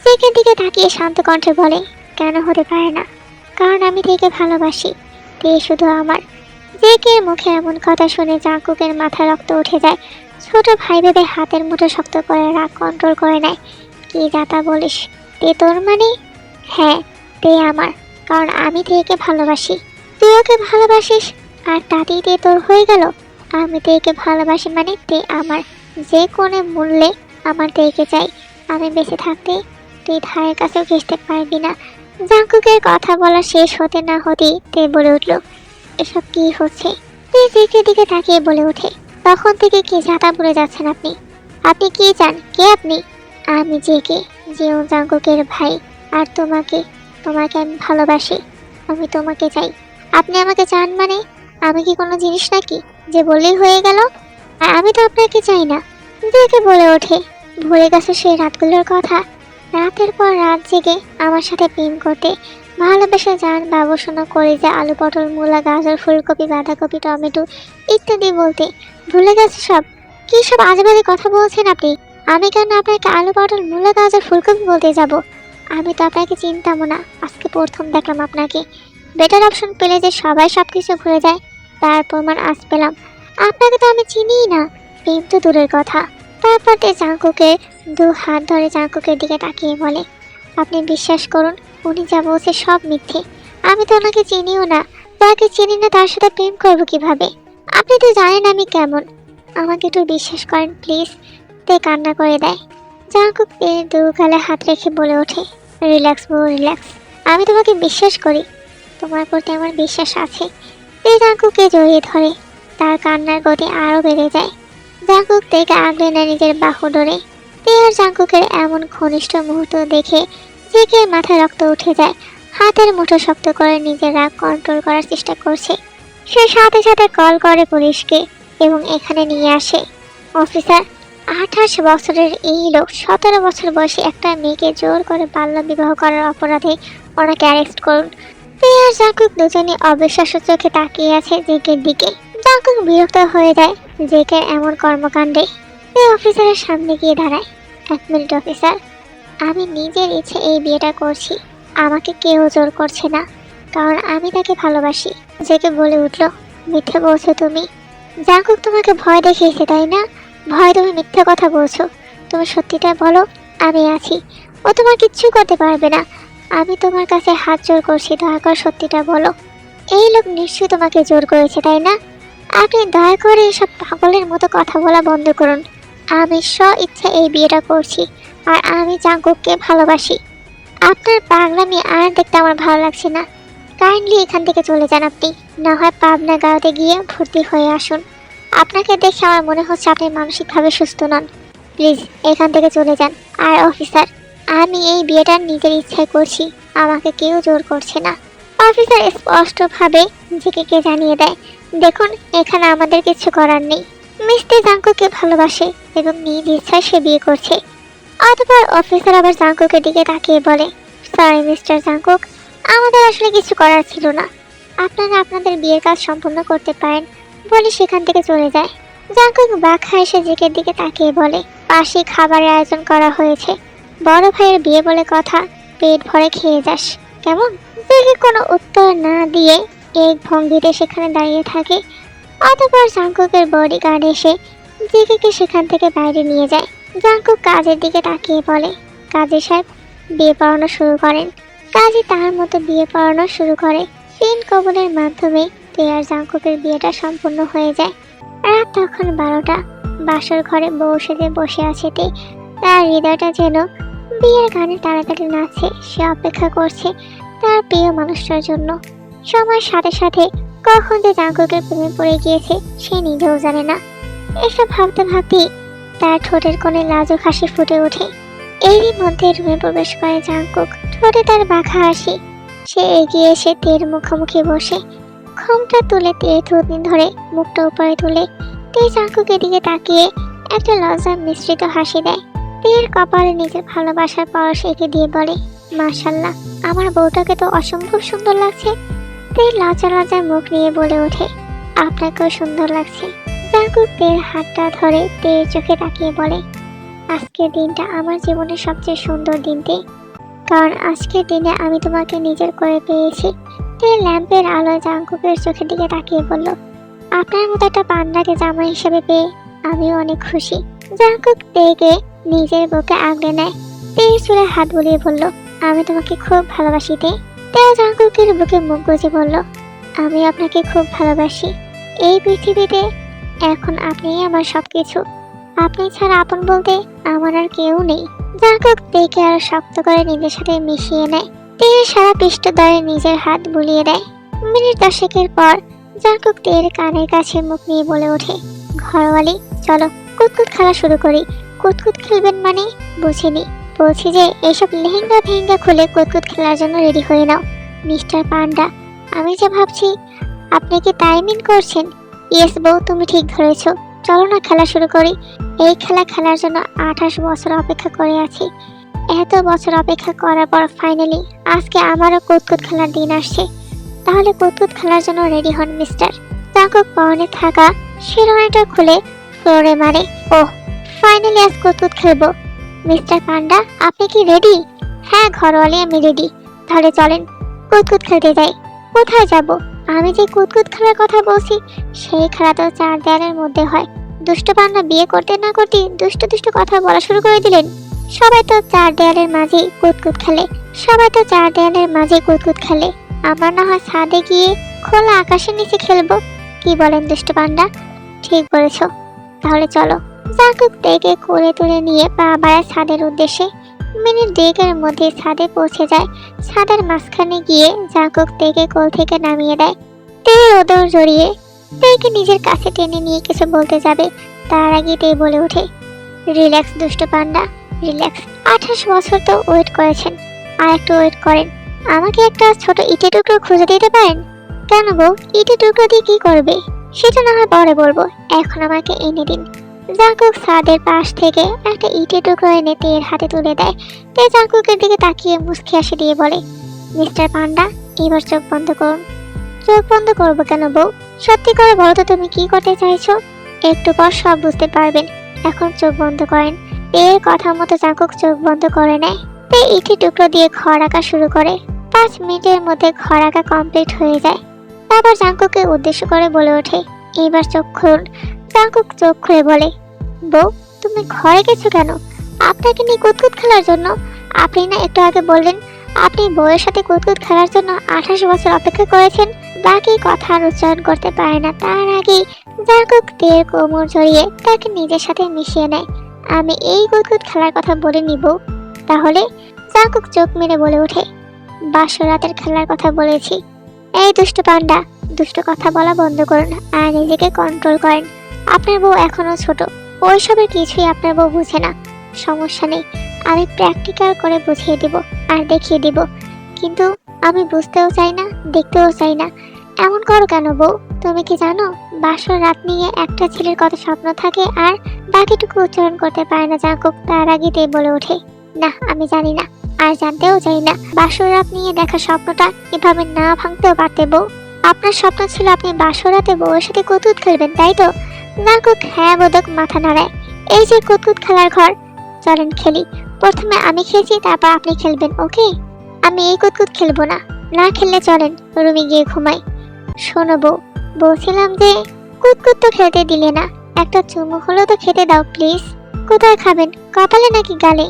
জেকের দিকে তাকিয়ে শান্ত কণ্ঠে বলে, কেন হতে পারে না? কারণ আমি তেকে ভালোবাসি, তে শুধু আমার। জেকের মুখে এমন কথা শুনে জাঙ্কুকের মাথা রক্ত উঠে যায়। ছোট ভাই ভেবে হাতের মুঠো শক্ত করে রাগ কন্ট্রোল করে নেয়। কি যাতা বলিস? তে তোর মানে? হ্যাঁ তে আমার, কারণ আমি তেকে ভালোবাসি। তুই ওকে ভালোবাসিস আর তাতেই তে তোর হয়ে গেল। আমি তেকে ভালোবাসি মানে তে আমার, যে কোনো মূল্যে আমার তেকে চাই। আমি বেঁচে থাকতে তুই ধারের কাছেও ঘেঁষতে পারবি না। জাঙ্কুকের কথা বলা শেষ হতে না হতেই তে বলে উঠল, এসব কি হচ্ছে? তে জেকের দিকে তাকিয়ে বলে ওঠে, তখন থেকে কি যাতা বলে যাচ্ছেন আপনি? আপনি কি চান? কে আপনি? আমি জেকে, জিও জাঙ্কুকের ভাই। আর তোমাকে আমি ভালোবাসি। আমি তোমাকে চাই। আপনি আমাকে চান মানে? আমি কি কোনো জিনিস নাকি যে বললেই হয়ে গেল? আর আমি তো আপনাকে চাই না। জেকে বলে ওঠে, ভুলে গেছে সেই রাতগুলোর কথা? রাতের পর রাত জেগে আমার সাথে প্রেম করতে, ভালোবেসে যান বাবুসোনা করে, যে আলু পটল মূলা গাজর ফুলকপি বাঁধাকপি টমেটো ইত্যাদি বলতে। ভুলে গেছে সব? কি সব আজেবাজে কথা বলছেন আপনি? আমি কেন আপনাকে আলু পটল মূলা গাজর ফুলকপি বলতে যাব? আমি তো আপনাকে চিনতামও না, আজকে প্রথম দেখলাম আপনাকে। বেটার অপশন পেলে যে সবাই সব কিছু ভুলে যায়, তার প্রমাণ আজ পেলাম। আপনাকে তো আমি চিনিই না, প্রেম তো দূরের কথা। তারপর তে জাঙ্কুকের 2 হাত ধরে জাঙ্কুকের দিকে তাকিয়ে বলে, আপনি বিশ্বাস করুন, উনি যা বলছে সব মিথ্যে। আমি তো ওনাকে চিনিও না, যাকে চিনি না তার সাথে প্রেম করবো কিভাবে? আপনি তো জানেন আমি কেমন। আমাকে একটু বিশ্বাস করেন প্লিজ। তে কান্না করে দেয়। জাঙ্কুক এর 2 গালে হাত রেখে বলে ওঠে, রিল্যাক্স বউ রিল্যাক্স। আমি তোমাকে বিশ্বাস করি, তোমার প্রতি আমার বিশ্বাস আছে। তে জাঙ্কুককে জড়িয়ে ধরে, তার কান্নার গতি আরো বেড়ে যায়। জাঙ্কুক তেকে আগলে নেয় নিজের বাহু ডোরে। তে আর জাঙ্কুকের এমন ঘনিষ্ঠ মুহূর্ত দেখে জেকের মাথায় রক্ত উঠে যায়। হাতের মুঠো শক্ত করে নিজের রাগ কন্ট্রোল করার চেষ্টা করছে। সে সাথে সাথে কল করে পুলিশকে এবং এখানে নিয়ে আসে। অফিসার, 28 বছরের এই লোক 17 বছর বয়সী একটা মেয়েকে জোর করে বাল্য বিবাহ করার অপরাধে ওনাকে অ্যারেস্ট করুন। তে আর জাঙ্কুক দুজনে অবিশ্বাস্য চোখে তাকিয়ে আছে জেকের দিকে। জাঙ্কুক বিরক্ত হয়ে যায় জেকের এমন কর্মকাণ্ডে। তে অফিসারের সামনে গিয়ে দাঁড়ায়। 1 মিনিট অফিসার, আমি নিজের ইচ্ছে এই বিয়েটা করছি, আমাকে কেউ জোর করছে না, কারণ আমি তাকে ভালোবাসি। জেকে বলে উঠল, মিথ্যে বলছো তুমি। জাঙ্কুক তোমাকে ভয় দেখিয়েছে তাই না? ভয়, তুমি মিথ্যে কথা বলছো। তুমি সত্যিটা বলো, আমি আছি, ও তোমার কিচ্ছু করতে পারবে না। আমি তোমার কাছে হাত জোর করছি, দয়া করে সত্যিটা বলো। এই লোক নিশ্চয়ই তোমাকে জোর করেছে তাই না? আপনি দয়া করে এসব পাগলের মতো কথা বলা বন্ধ করুন। আমি স্ব ইচ্ছা এই বিয়েটা করছি, আর আমি জাঙ্কুককে ভালোবাসি। আপনার পাগলামি আর দেখতে আমার ভালো লাগছে না। কাইন্ডলি এখান থেকে চলে যান আপনি, না হয় পাবনা গাঁওতে গিয়ে ভর্তি হয়ে আসুন। আপনাকে দেখে আমার মনে হচ্ছে আপনি মানসিকভাবে সুস্থ নন। প্লিজ এখান থেকে চলে যান। আর অফিসার, আমি এই বিয়েটা নিজের ইচ্ছায় করছি, আমাকে কেউ জোর করছে না। অফিসার স্পষ্টভাবে নিজেকে জানিয়ে দেয়, দেখুন এখানে আমাদের কিছু করার নেই। মিস্টার জাঙ্কুককে ভালোবাসে এবং নিজ ইচ্ছায় সে বিয়ে করছে। অতঃপর অফিসার আবার জাঙ্কুকের দিকে তাকিয়ে বলে, সরি মিস্টার জাঙ্কুক, আমাদের আসলে কিছু করার ছিল না। আপনারা আপনাদের বিয়ের কাজ সম্পূর্ণ করতে পারেন বলে সেখান থেকে চলে যায়। জাঙ্কুক বাঁকা এসে জেকের দিকে তাকিয়ে বলে, পাশে খাবারের আয়োজন করা হয়েছে, বড় ভাইয়ের বিয়ে বলে কথা, পেট ভরে খেয়ে যাস কেমন? জেকে কোনো উত্তর না দিয়ে এক ভঙ্গিতে সেখানে দাঁড়িয়ে থাকে। অতঃপর জাঙ্কুকের বডিগার্ড এসে জেকেকে সেখান থেকে বাইরে নিয়ে যায়। জাঙ্কুক কাজের দিকে তাকিয়ে বলে, কাজী সাহেব বিয়ে পড়ানো শুরু করেন। কাজী তার মতো বিয়ে পড়ানো শুরু করে। পিন কবলের মাধ্যমে তে আর জাঙ্কুকের বিয়েটা সম্পূর্ণ হয়ে যায়। রাত তখন 12টা। বাসর ঘরে বউ সেজে বসে আছে তে। তার হৃদয়টা যেন বিয়ের গানে তাড়াতাড়ি নাচছে। সে অপেক্ষা করছে তার প্রিয় মানুষটার জন্য। সময়ের সাথে সাথে কখন যে জাঙ্কুকের প্রেমে পড়ে গিয়েছে সে নিজেও জানে না। এসব ভাবতে ভাবতেই তার ঠোঁটের কোণে লাজুক হাসি ফুটে ওঠে। এরই মধ্যে রুমে প্রবেশ করে জাঙ্কুক, ঠোঁটে তার বাঁকা হাসি। সে এগিয়ে এসে তের মুখোমুখি বসে ঘোমটা তুলে তে থুতনি ধরে মুখটা উপরে তুলে তে জাঙ্কুকের দিকে তাকিয়ে একটা লজ্জা মিশ্রিত হাসি দেয়। তের কপালে নিজের ভালোবাসার পরশ এঁকে দিয়ে বলে, মাশাল্লাহ, আমার বউটাকে তো অসম্ভব সুন্দর লাগছে। তে লজ্জা লজ্জায় মুখ নিয়ে বলে ওঠে, আপনাকেও সুন্দর লাগছে। জাঙ্কুক তের হাতটা ধরে তের চোখে তাকিয়ে বলে, আজকের দিনটা আমার জীবনের সবচেয়ে সুন্দর দিন তে, কারণ আজকের দিনে আমি তোমাকে নিজের করে পেয়েছি। তে ল্যাম্পের আলোয় জাঙ্কুকের চোখের দিকে তাকিয়ে বলল, আপনার মতো একটা পান্ডাকে জামাই হিসেবে পেয়ে আমিও অনেক খুশি। জাঙ্কুক তেকে নিজের বুকে আগলে নেয়। তের চুলে হাত বুলিয়ে বলল, আমি তোমাকে খুব ভালোবাসি তে। তেও জাঙ্কুকের বুকে মুখ গুজে বলল, আমি আপনাকে খুব ভালোবাসি। এই পৃথিবীতে এখন আপনিই আমার সবকিছু। আপনি ছাড়া আপন বলতে আমার আর কেউ নেই। জাঙ্কুক তেকে আরো শক্ত করে নিজের সাথে মিশিয়ে নেয়। তের সারা পৃষ্ঠদ্বয়ে নিজের হাত বুলিয়ে দেয়। মিনিট 10 পর জাঙ্কুক তের কানের কাছে মুখ নিয়ে বলে ওঠে, ঘরওয়ালি চলো কুতকুত খেলা শুরু করি। কুতকুত খেলবেন মানে? বুঝিনি। বলছি যে এসব লেহেঙ্গা ভেঙ্গা খুলে কুতকুত খেলার জন্য রেডি হয়ে নাও। মিস্টার পান্ডা, আমি যে ভাবছি আপনি কি তাই মিন করছেন? ইয়েস বউ, তুমি ঠিক ধরেছ। চলো না খেলা শুরু করি। এই খেলা খেলার জন্য 28 বছর অপেক্ষা করে আছি। এত বছর অপেক্ষা করার পর ফাইনালি আজকে আমারও কুতকুত খেলার দিন আসছে। তাহলে কুতকুত খেলার জন্য রেডি হন মিস্টার। জাঙ্কুক পরনে থাকা শিরোনাটা খুলে ফ্লোরে মারে। ওহ, ফাইনালি আজ কুতকুত খেলবো। মিস্টার পান্ডা, আপনি কি রেডি? হ্যাঁ ঘরওয়ালি, আমি রেডি। তাহলে চলেন কুতকুত খেলতে যাই। কোথায় যাব? আমি যে কুতকুত খেলার কথা বলছি সেই খেলা তো 4 দেয়ালের মধ্যে হয়। দুষ্ট পান্ডা বিয়ে করতে না করতে দুষ্ট দুষ্ট কথা বলা শুরু করে দিলেন। সবাই তো 4 দেয়ালের মাঝেই কুতকুত খেলে। আমরা না হয় ছাদে গিয়ে খোলা আকাশের নিচে খেলবো। কি বলেন দুষ্ট পান্ডা? ঠিক বলেছো, তাহলে চলো। জাঙ্কুক তেকে কোলে তুলে নিয়ে পা বাড়ায় ছাদের উদ্দেশ্যে। মিনিট দুয়েকের মধ্যে ছাদে পৌঁছে যায়। ছাদের মাঝখানে গিয়ে জাঙ্কুক তেকে কোল থেকে নামিয়ে দেয়। তে ওদর জড়িয়ে তেকে নিজের কাছে টেনে নিয়ে কিছু বলতে যাবে, তার আগে তে বলে ওঠে, রিল্যাক্স দুষ্ট পান্ডা, রিল্যাক্স। 28 বছর তো ওয়েট করেছেন, আর একটু ওয়েট করেন। আমাকে একটা ছোট ইটের টুকরো খুঁজে দিতে পারেন? কেন বউ, ইটের টুকরো দিয়ে কি করবে? সেটা না হয় পরে বলবো, এখন আমাকে এনে দিন। জাঙ্কুক ছাদের পাশ থেকে একটা ইটের টুকরো এনে তের হাতে তুলে দেয়। তে জাঙ্কুকের দিকে তাকিয়ে মুচকি হাসি দিয়ে বলে, মিস্টার পান্ডা, এবার চোখ বন্ধ করুন। চোখ বন্ধ করবো কেন বউ? সত্যি করে বলো তো তুমি কি করতে চাইছো? একটু পর সব বুঝতে পারবেন, এখন চোখ বন্ধ করেন। এর কথা মতো জাঙ্কুক চোখ বন্ধ করে নেয়। তে ইটের টুকরো দিয়ে ঘর আঁকা শুরু করে। 5 মিনিটের মধ্যে ঘর আঁকা কমপ্লিট হয়ে যায়। তারপর জাঙ্কুককে উদ্দেশ্য করে বলে ওঠে, এইবার চোখ খুলুন। জাঙ্কুক চোখ খুলে বলে, বউ তুমি ঘরে গেছো কেন? আপনাকে নিয়ে কুতকুত খেলার জন্য? আপনি না একটু আগে বললেন আপনি বউয়ের সাথে কুতকুত খেলার জন্য 28 বছর অপেক্ষা করেছেন। বাকি কথা আর উচ্চারণ করতে পারে না, তার আগেই জাঙ্কুক তের কোমর জড়িয়ে তাকে নিজের সাথে মিশিয়ে নেয়। আমি এই কুতকুত খেলার কথা বলিনি বউ। তাহলে? জাঙ্কুক চোখ মেরে বলে ওঠে, বাসর রাতের খেলার কথা বলেছি। এই দুষ্ট পান্ডা, দুষ্ট কথা বলা বন্ধ করুন আর নিজেকে কন্ট্রোল করেন। আপনার বউ এখনো ছোট, ওইসবের কিছুই আপনার বউ বুঝে না। সমস্যা নেই, আমি প্র্যাকটিক্যাল করে বুঝিয়ে দিব আর দেখিয়ে দিব। কিন্তু আমি বুঝতেও চাই না, দেখতেও চাই না। এমন করো কেন বউ? তুমি কি জানো বাসর রাত নিয়ে একটা ছেলের কত স্বপ্ন থাকে আর বাকিটুকু উচ্চারণ করতে পারে না? জাঙ্কুক তার আগেতেই বলে ওঠে, না আমি জানি না, আর জানতেও চাই না। বাসর রাত নিয়ে দেখা স্বপ্নটা এভাবে না ভাঙতেও পারতে বউ। আপনার স্বপ্ন ছিল আপনি বাসর রাতে বউয়ের সাথে কুতকুত খেলবেন, তাই তো? জাঙ্কুক হ্যাঁ বোধক মাথা নাড়ায়। এই যে কুতকুত খেলার ঘর, চলেন খেলি। প্রথমে আমি খেলছি, তারপর আপনি খেলবেন, ওকে? আমি এই কুতকুত খেলবো না। না খেললে চলেন রুমে গিয়ে ঘুমাই। শোনো বউ, বলছিলাম যে কুতকুত তো খেলতে দিলে না, একটা চুমু হলেও তো খেতে দাও প্লিজ। কোথায় খাবেন, কপালে নাকি গালে?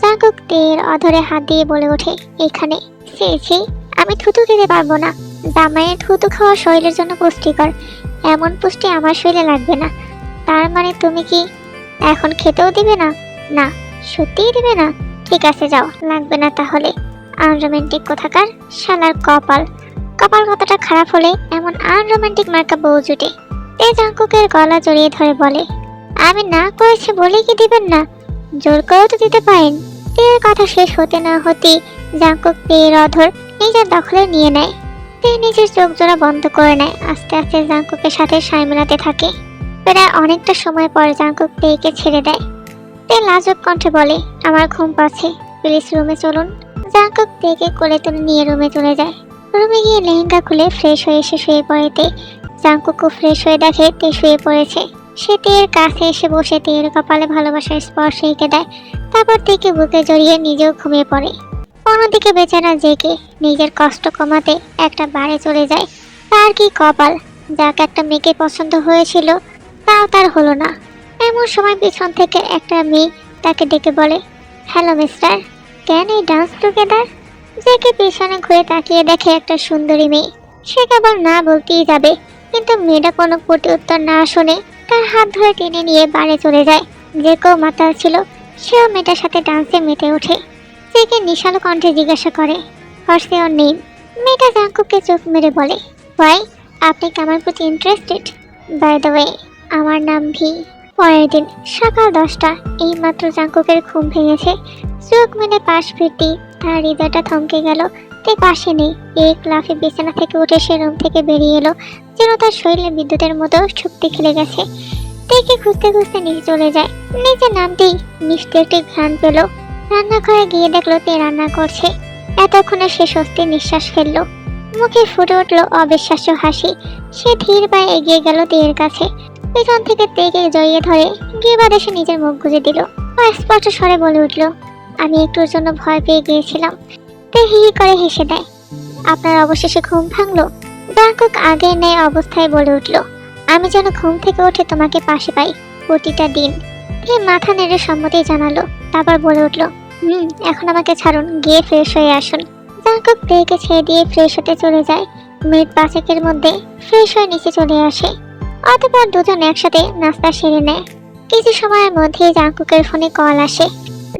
জাঙ্কুক তের অধরে হাত দিয়ে বলে ওঠে, এখানে। সে আমি থুতু খেতে পারবো না। জামাইয়ের থুতু খাওয়া শরীরের জন্য পুষ্টিকর, এমন পুষ্টি আমার শরীরে লাগবে না। তার মানে তুমি কি এখন খেতেও দিবে না? না, সত্যিই দিবে না? ঠিক আছে যাও, লাগবে না তাহলে। আনরোমান্টিক কোথাকার, শালার কপাল। কপাল কতটা খারাপ হলে এমন আনরোমান্টিক মার্কা বউ জুটে। তে জাঙ্কুকের গলা জড়িয়ে ধরে বলে, আমি না করেছি বলে কি দিবেন না? জোর করেও তো দিতে পারেন। তের কথা শেষ হতে না হতেই জাঙ্কুক তের অধর নিজের দখলে নিয়ে নেয়। তে নিজের চোখ জোড়া বন্ধ করে নেয়। আস্তে আস্তে জাঙ্কুকের সাথে সায় মেলাতে থাকে। প্রায় অনেকটা সময় পর জাঙ্কুক তেকে ছেড়ে দেয়। তে লাজুক কণ্ঠে বলে, আমার ঘুম পাচ্ছে, প্লিজ রুমে চলুন। জাঙ্কুক তেকে কোলে তুলে নিয়ে রুমে চলে যায়। রুমে গিয়ে লেহেঙ্গা খুলে ফ্রেশ হয়ে এসে শুয়ে পড়ে তে। জাঙ্কুকও ফ্রেশ হয়ে দেখে তে শুয়ে পড়েছে। সে তের কাছে এসে বসে তের কপালে ভালোবাসার স্পর্শ এঁকে দেয়। তারপর তেকে বুকে জড়িয়ে নিজেও ঘুমিয়ে পড়ে। অন্যদিকে বেচারা জেগে নিজের কষ্ট কমাতে একটা বারে চলে যায়। তার কি কপাল, যাকে একটা মেয়েকে পছন্দ হয়েছিল তাও তার হলো না। এমন সময় পিছন থেকে একটা মেয়ে তাকে ডেকে বলে, hello mister, can we dance together? জেগে পিছনে ঘুরে তাকিয়ে দেখে একটা সুন্দরী মেয়ে। সে কেবল না বলতেই যাবে, কিন্তু মেয়েটা কোনো প্রতি উত্তর না শুনে তার হাত ধরে টেনে নিয়ে বাড়ি চলে যায়। যে কেউ মাতাল ছিল, সেও মেয়েটার সাথে ডান্সে মেতে ওঠে। জেগে নিশালো কণ্ঠে জিজ্ঞাসা করে, হোয়াটস ইওর নেম? মেয়েটা জাঙ্কুককে চোখ মেরে বলে, ওয়াই, আপনি কি আমার প্রতি ইন্টারেস্টেড? বাই দ্য ওয়ে, আমার নাম ভি। পরের দিন সকাল 10টা, এইমাত্র জাঙ্কুকের ঘুম ভেঙেছে। চোখ মেলে পাশ ফিরতেই তার হৃদয়টা থমকে গেল। তে পাশে নেই। এক লাফে বিছানা থেকে উঠে সে রুম থেকে বেরিয়ে এলো, যেন তার শরীরে বিদ্যুতের মতো শক্তি খেলে গেছে। তেকে খুঁজতে খুঁজতে নিচে চলে যায়। নিচে নামতেই মিষ্টি একটি ঘ্রাণ পেল। রান্নাঘরে গিয়ে দেখলো তে রান্না করছে। এতক্ষণে সে স্বস্তির নিঃশ্বাস ফেললো। মুখে ফুটে উঠলো অবিশ্বাস্য হাসি। সে ধীর পায়ে এগিয়ে গেল তের কাছে। পেছন থেকে তেকে জড়িয়ে ধরে গিয়ে সে নিজের মুখ গুজে দিল। স্পষ্ট স্বরে বলে উঠল, আমি একটুর জন্য ভয় পেয়ে গিয়েছিলাম। তে হি হি করে হেসে দেয়। আপনার অবশেষে ঘুম ভাঙলো? জাঙ্কুক আগের ন্যায় অবস্থায় বলে উঠল, আমি যেন ঘুম থেকে উঠে তোমাকে পাশে পাই প্রতিটা দিন। তে মাথা নেড়ে সম্মতি জানালো। তারপর বলে উঠল, এখন আমাকে ছাড়ুন, গিয়ে ফ্রেশ হয়ে আসুন। জাঙ্কুক তেকে ছেড়ে দিয়ে ফ্রেশ হতে চলে যায়। মিনিট 5 মধ্যে ফ্রেশ হয়ে নিচে চলে আসে। অতঃপর দুজন একসাথে নাস্তা সেরে নেয়। কিছু সময়ের মধ্যেই জাঙ্কুকের ফোনে কল আসে।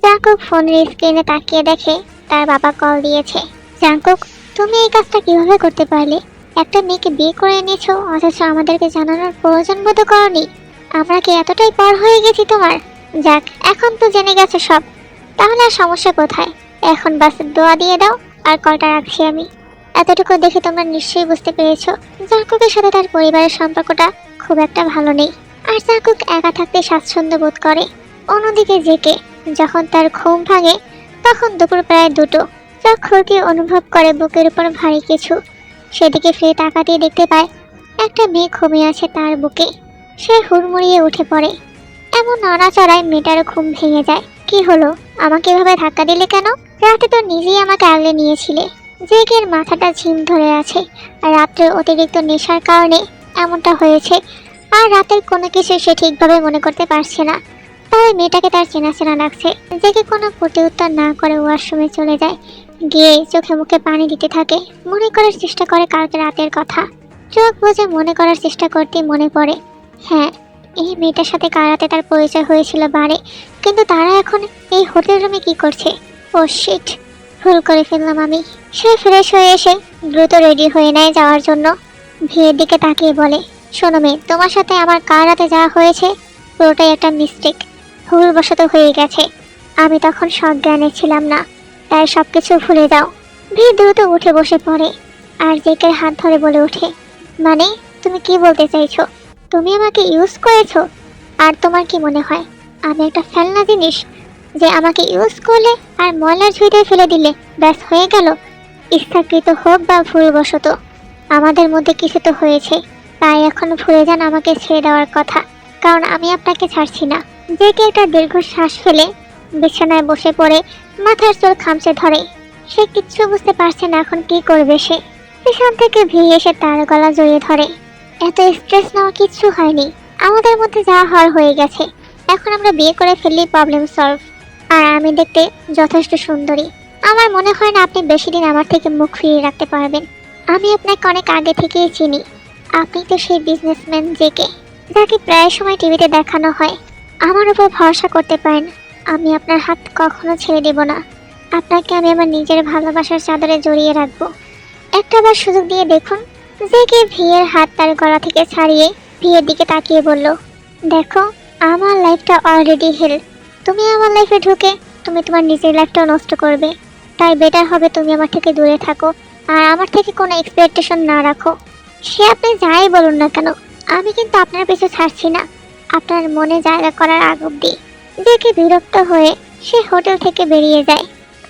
জাঙ্কুক ফোনের স্ক্রিনে তাকিয়ে দেখে তার বাবা কল দিয়েছে। জাঙ্কুক, তুমি এই কাজটা কিভাবে করতে পারলে? একটা মেয়েকে বিয়ে করে এনেছো, অথচ আমাদেরকে জানানোর প্রয়োজন বোধ করনি। আমরা কি এতটাই পর হয়ে গেছি তোমার? যাক, এখন তো জেনে গেছো সব, তাহলে আর সমস্যা কোথায়? এখন বাস দোয়া দিয়ে দাও, আর কলটা রাখছি আমি। এতটুকু দেখে তোমরা নিশ্চয়ই বুঝতে পেরেছো জাঙ্কুকের সাথে তার পরিবারের সম্পর্কটা খুব একটা ভালো নেই। আর জাঙ্কুক একা থাকতে স্বাচ্ছন্দ্য বোধ করে। অন্যদিকে জেকে যখন তার ঘুম ভাঙে তখন দুপুর প্রায় 2টো। চোখ খুলতে অনুভব করে বুকের উপর ভারী কিছু। সেদিকে ফিরে তাকাতেই দেখতে পায় একটা মেয়ে ঘুমিয়ে আছে তার বুকে। সে হুড়মুড়িয়ে উঠে পড়ে। এমন নড়াচড়ায় মেয়েটার ঘুম ভেঙে যায়। কি হলো? আমাকে এভাবে ধাক্কা দিলে কেন? রাতে তো নিজেই আমাকে আগলে নিয়েছিলে। জেকের মাথাটা ঝিম ধরে আছে। আর রাত্রের অতিরিক্ত নেশার কারণে এমনটা হয়েছে। আর রাতের কোনো কিছু সে ঠিকভাবে মনে করতে পারছে না। তবে মেয়েটাকে তার চেনা চেনা লাগছে। জেকে কোনো প্রতিউত্তর না করে ওয়াশরুমে চলে যায়। গিয়ে চোখে মুখে পানি দিতে থাকে। মনে করার চেষ্টা করে কালকে রাতের কথা। চোখ বুজে মনে করার চেষ্টা করতেই মনে পড়ে, হ্যাঁ, এই মেয়েটার সাথে কাল রাতে তার পরিচয় হয়েছিল বারে। কিন্তু তারা এখন এই হোটেল রুমে কি করছে? ও শিট, ভুল করে ফেললাম আমি। সে ফ্রেশ হয়ে এসে দ্রুত রেডি হয়ে নেয় যাওয়ার জন্য। ভিয়ের দিকে তাকিয়ে বলে, শোনো মেয়ে, তোমার সাথে আমার কাল রাতে যাওয়া হয়েছে পুরোটাই একটা মিস্টেক, ভুলবশত হয়ে গেছে। আমি তখন সজ্ঞানে ছিলাম না, তাই সবকিছু ভুলে যাও। ভি দ্রুত উঠে বসে পড়ে আর জেকের হাত ধরে বলে ওঠে, মানে তুমি কি বলতে চাইছো? তুমি আমাকে ইউজ করেছো? আর তোমার কি মনে হয় আমি একটা ফেলনা জিনিস যে আমাকে ইউজ করলে আর ময়লার ঝুড়িতে ফেলে দিলে ব্যাস হয়ে গেল? ইচ্ছাকৃত হোক বা ভুলবশত, আমাদের মধ্যে কিছু তো হয়েছে। তাই এখন ভুলে যান আমাকে ছেড়ে দেওয়ার কথা, কারণ আমি আপনাকে ছাড়ছি না। জেকে একটা দীর্ঘ শ্বাস ফেলে বিছানায় বসে পড়ে মাথার চুল খামচে ধরে। সে কিচ্ছু বুঝতে পারছে না এখন কি করবে সে। পিছন থেকে ভিড় এসে তার গলা জড়িয়ে ধরে। এত স্ট্রেস নেওয়া কিচ্ছু হয়নি, আমাদের মধ্যে যা হওয়ার হয়ে গেছে। এখন আমরা বিয়ে করে ফেললেই প্রবলেম সলভ। আর আমি দেখতে যথেষ্ট সুন্দরী। আমার মনে হয় না আপনি বেশি দিন আমার থেকে মুখ ফিরিয়ে রাখতে পারবেন। আমি আপনাকে অনেক আগে থেকেই চিনি। আপনি তো সেই বিজনেসম্যান জেকে, যাকে প্রায় সময় টিভিতে দেখানো হয়। আমার উপর ভরসা করতে পারেন, আমি আপনার হাত কখনো ছেড়ে দেব না। আপনাকে আমি আমার নিজের ভালোবাসার চাদরে জড়িয়ে রাখবো। একটাবার সুযোগ দিয়ে দেখুন। জেকে ভিয়ের হাত তার গলা থেকে ছাড়িয়ে ভিয়ের দিকে তাকিয়ে বলল, দেখো, আমার লাইফটা অলরেডি হেল। তুমি আমার লাইফে ঢুকে তুমি তোমার নিজের লাইফটাও নষ্ট করবে। তাই বেটার হবে তুমি আমার থেকে দূরে থাকো আর আমার থেকে কোনো এক্সপেকটেশন না রাখো। সে আপনি যাই বলুন না কেন, আমি কিন্তু আপনার পিছু ছাড়ছি না, আপনার মনে জায়গা করার আগ অব্দি। জেকে বিরক্ত হয়ে সে হোটেল থেকে বেরিয়ে যায়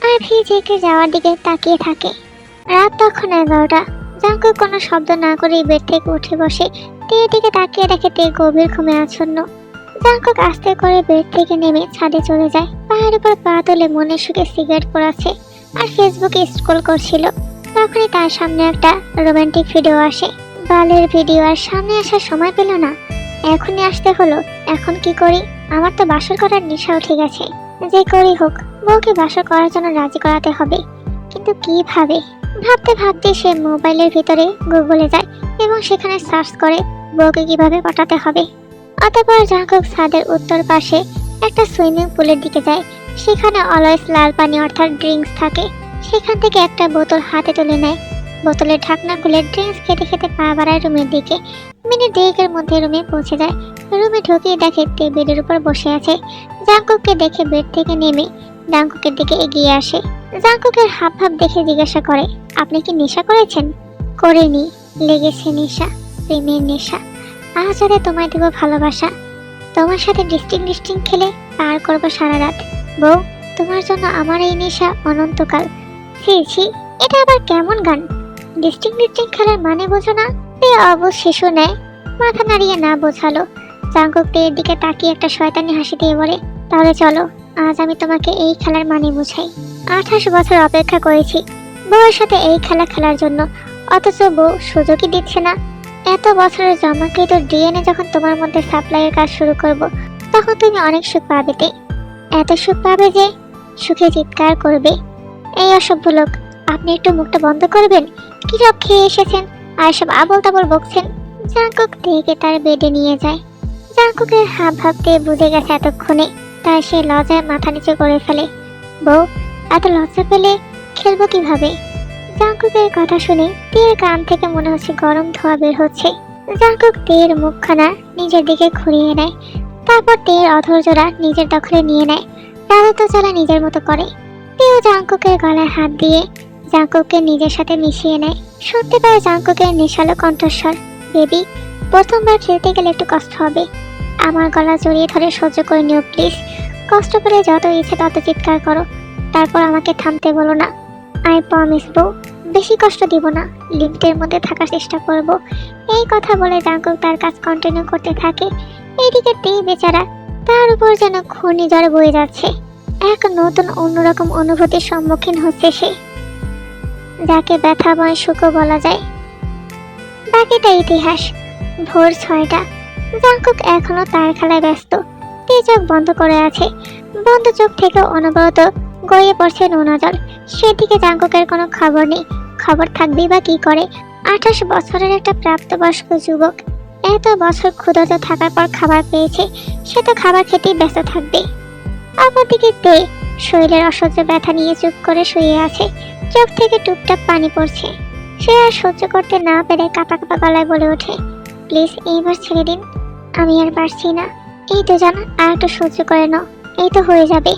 আর ভি জেকে যাওয়ার দিকে তাকিয়ে থাকে। রাত তখন 11টা। জাঙ্কুক কোনো শব্দ না করেই বেড থেকে উঠে বসে তীর দিকে তাকিয়ে দেখে তে গভীর ঘুমে আচ্ছন্ন। জাঙ্কুক আস্তে করে বেড থেকে নেমে ছাদে চলে যায়। পায়ের উপর পা তুলে মনের সুখে সিগারেট পোড়াচ্ছে আর ফেসবুকে স্ক্রল করছিল। তখনই তার সামনে একটা রোমান্টিক ভিডিও আসে। বালের ভিডিও আর সামনে আসার সময় পেল না, এখনই আসতে হলো। এখন কি করি? আমার তো বাসর করার নেশা উঠে গেছে। যে করি হোক, বউকে বাসর করার জন্য রাজি করাতে হবে, কিন্তু কিভাবে? ভাবতে ভাবতে সে মোবাইলের ভিতরে গুগলে যায় এবং সেখানে সার্চ করে বউকে কিভাবে পটাতে হবে। অতঃপর জাঙ্কুক ছাদের উত্তর পাশে একটা সুইমিং পুলের দিকে যায়। সেখানে অলওয়েজ লাল পানি অর্থাৎ ড্রিঙ্কস থাকে। সেখান থেকে একটা বোতল হাতে তুলে নেয়। বোতলের ঢাকনা খুলে ড্রিঙ্কস খেতে খেতে পা বাড়ায় রুমের দিকে। মিনিট 2 মধ্যে রুমে পৌঁছে যায়। রুমে ঢুকেই দেখে তে বেডের উপর বসে আছে। জাঙ্কুককে দেখে বেড থেকে নেমে জাঙ্কুকের দিকে এগিয়ে আসে। জাঙ্কুকের হাব ভাব দেখে জিজ্ঞাসা করে, আপনি কি নেশা করেছেন? করিনি, লেগেছে নেশা, প্রেমের নেশা। আজ রাতে তোমায় দেবো ভালোবাসা। তোমার সাথে ডিস্টিং খেলে পার করবো সারা রাত। বউ, তোমার জন্য আমার এই নেশা অনন্তকাল। ছি ছি, এটা আবার কেমন গান? ডিস্টিং খেলার মানে বোঝো না? তে অবশ শিশু নেয় মাথা নাড়িয়ে না বোঝালো। জাঙ্কুক তের দিকে তাকিয়ে একটা শয়তানি হাসি দিয়ে বলে, তাহলে চলো, আজ আমি তোমাকে এই খেলার মানে বুঝাই। 28 বছর অপেক্ষা করেছি বউয়ের সাথে এই খেলা খেলার জন্য, অথচ বউ সুযোগই দিচ্ছে না। এত বছরের জমাকৃত ডিএনএ যখন তোমার মধ্যে সাপ্লাইয়ের কাজ শুরু করব, তখন তুমি অনেক সুখ পাবে। এত সুখ পাবে যে সুখে চিৎকার করবে। এই অসভ্য লোক, আপনি একটু মুখটা বন্ধ করবেন? কি সব খেয়ে এসেছেন আর সব আবল তাবল বকছেন। জাঙ্কুক থেকে তার বেডে নিয়ে যায়। জাঙ্কুকের হাব ভাবতে বুঝে গেছে এতক্ষণে তাই সে লজ্জায় মাথা নিচু করে ফেলে। বউ, এত লজ্জা পেলে খেলবো কিভাবে? জাঙ্কুকের কথা শুনে তীর কান থেকে মনে হচ্ছে গরম ধোঁয়া বের হচ্ছে। জাঙ্কুক তীর মুখখানা নিজের দিকে ঘুরিয়ে নেয়, তারপর তীর অধৈর্যরা নিজের দখলে নিয়ে নেয়। রাজত্ব চালা নিজের মতো করে। তীর জাঙ্কুকের গলায় হাত দিয়ে জাঙ্কুককে নিজের সাথে মিশিয়ে নেয়। শুনতে পায় জাঙ্কুকের নেশালো কণ্ঠস্বর, বেবি, প্রথমবার খেলতে গেলে একটু কষ্ট হবে। আমার গলা জড়িয়ে ধরে সহ্য করে নিও প্লিজ। কষ্ট পেলে যত ইচ্ছে তত চিৎকার করো, তারপর আমাকে থামতে বলো না। আই প্রমিস বউ, বেশি কষ্ট দিব না, লিমিটের মধ্যে থাকার চেষ্টা করব। এই কথা বলে জাঙ্কুক তার কাজ কন্টিনিউ করতে থাকে। এইদিকে তে বেচারা, তার উপর যেন ঘূর্ণিঝড় বয়ে যাচ্ছে। এক নতুন অন্যরকম অনুভূতির সম্মুখীন হচ্ছে সে, যাকে ব্যথাময় সুখও বলা যায়। বাকিটা ইতিহাস। ভোর 6টা। জাঙ্কুক এখনো তার খেলায় ব্যস্ত। তে চোখ বন্ধ করে আছে। বন্ধ চোখ থেকে অনবরত গড়িয়ে পড়ছে নোনা জল। সেদিকে জাঙ্কুকের কোনো খবর নেই। খবর থাকবেই বা কি করে? 28 বছরের একটা প্রাপ্তবয়স্ক যুবক এত বছর ক্ষুধার্ত থাকার পর খাবার পেয়েছে, সে তো খাবার খেতেই ব্যস্ত থাকবে। অপরদিকে তে শরীরের অসহ্য ব্যথা নিয়ে চুপ করে শুয়ে আছে। চোখ থেকে টুপটাপ পানি পড়ছে। সে আর সহ্য করতে না পেরে কাঁপা কাঁপা গলায় বলে ওঠে, প্লিজ এইবার ছেড়ে দিন, আমি আর পারছি না। এই তো জান, আর একটু সহ্য করে নাও, এই তো হয়ে যাবে।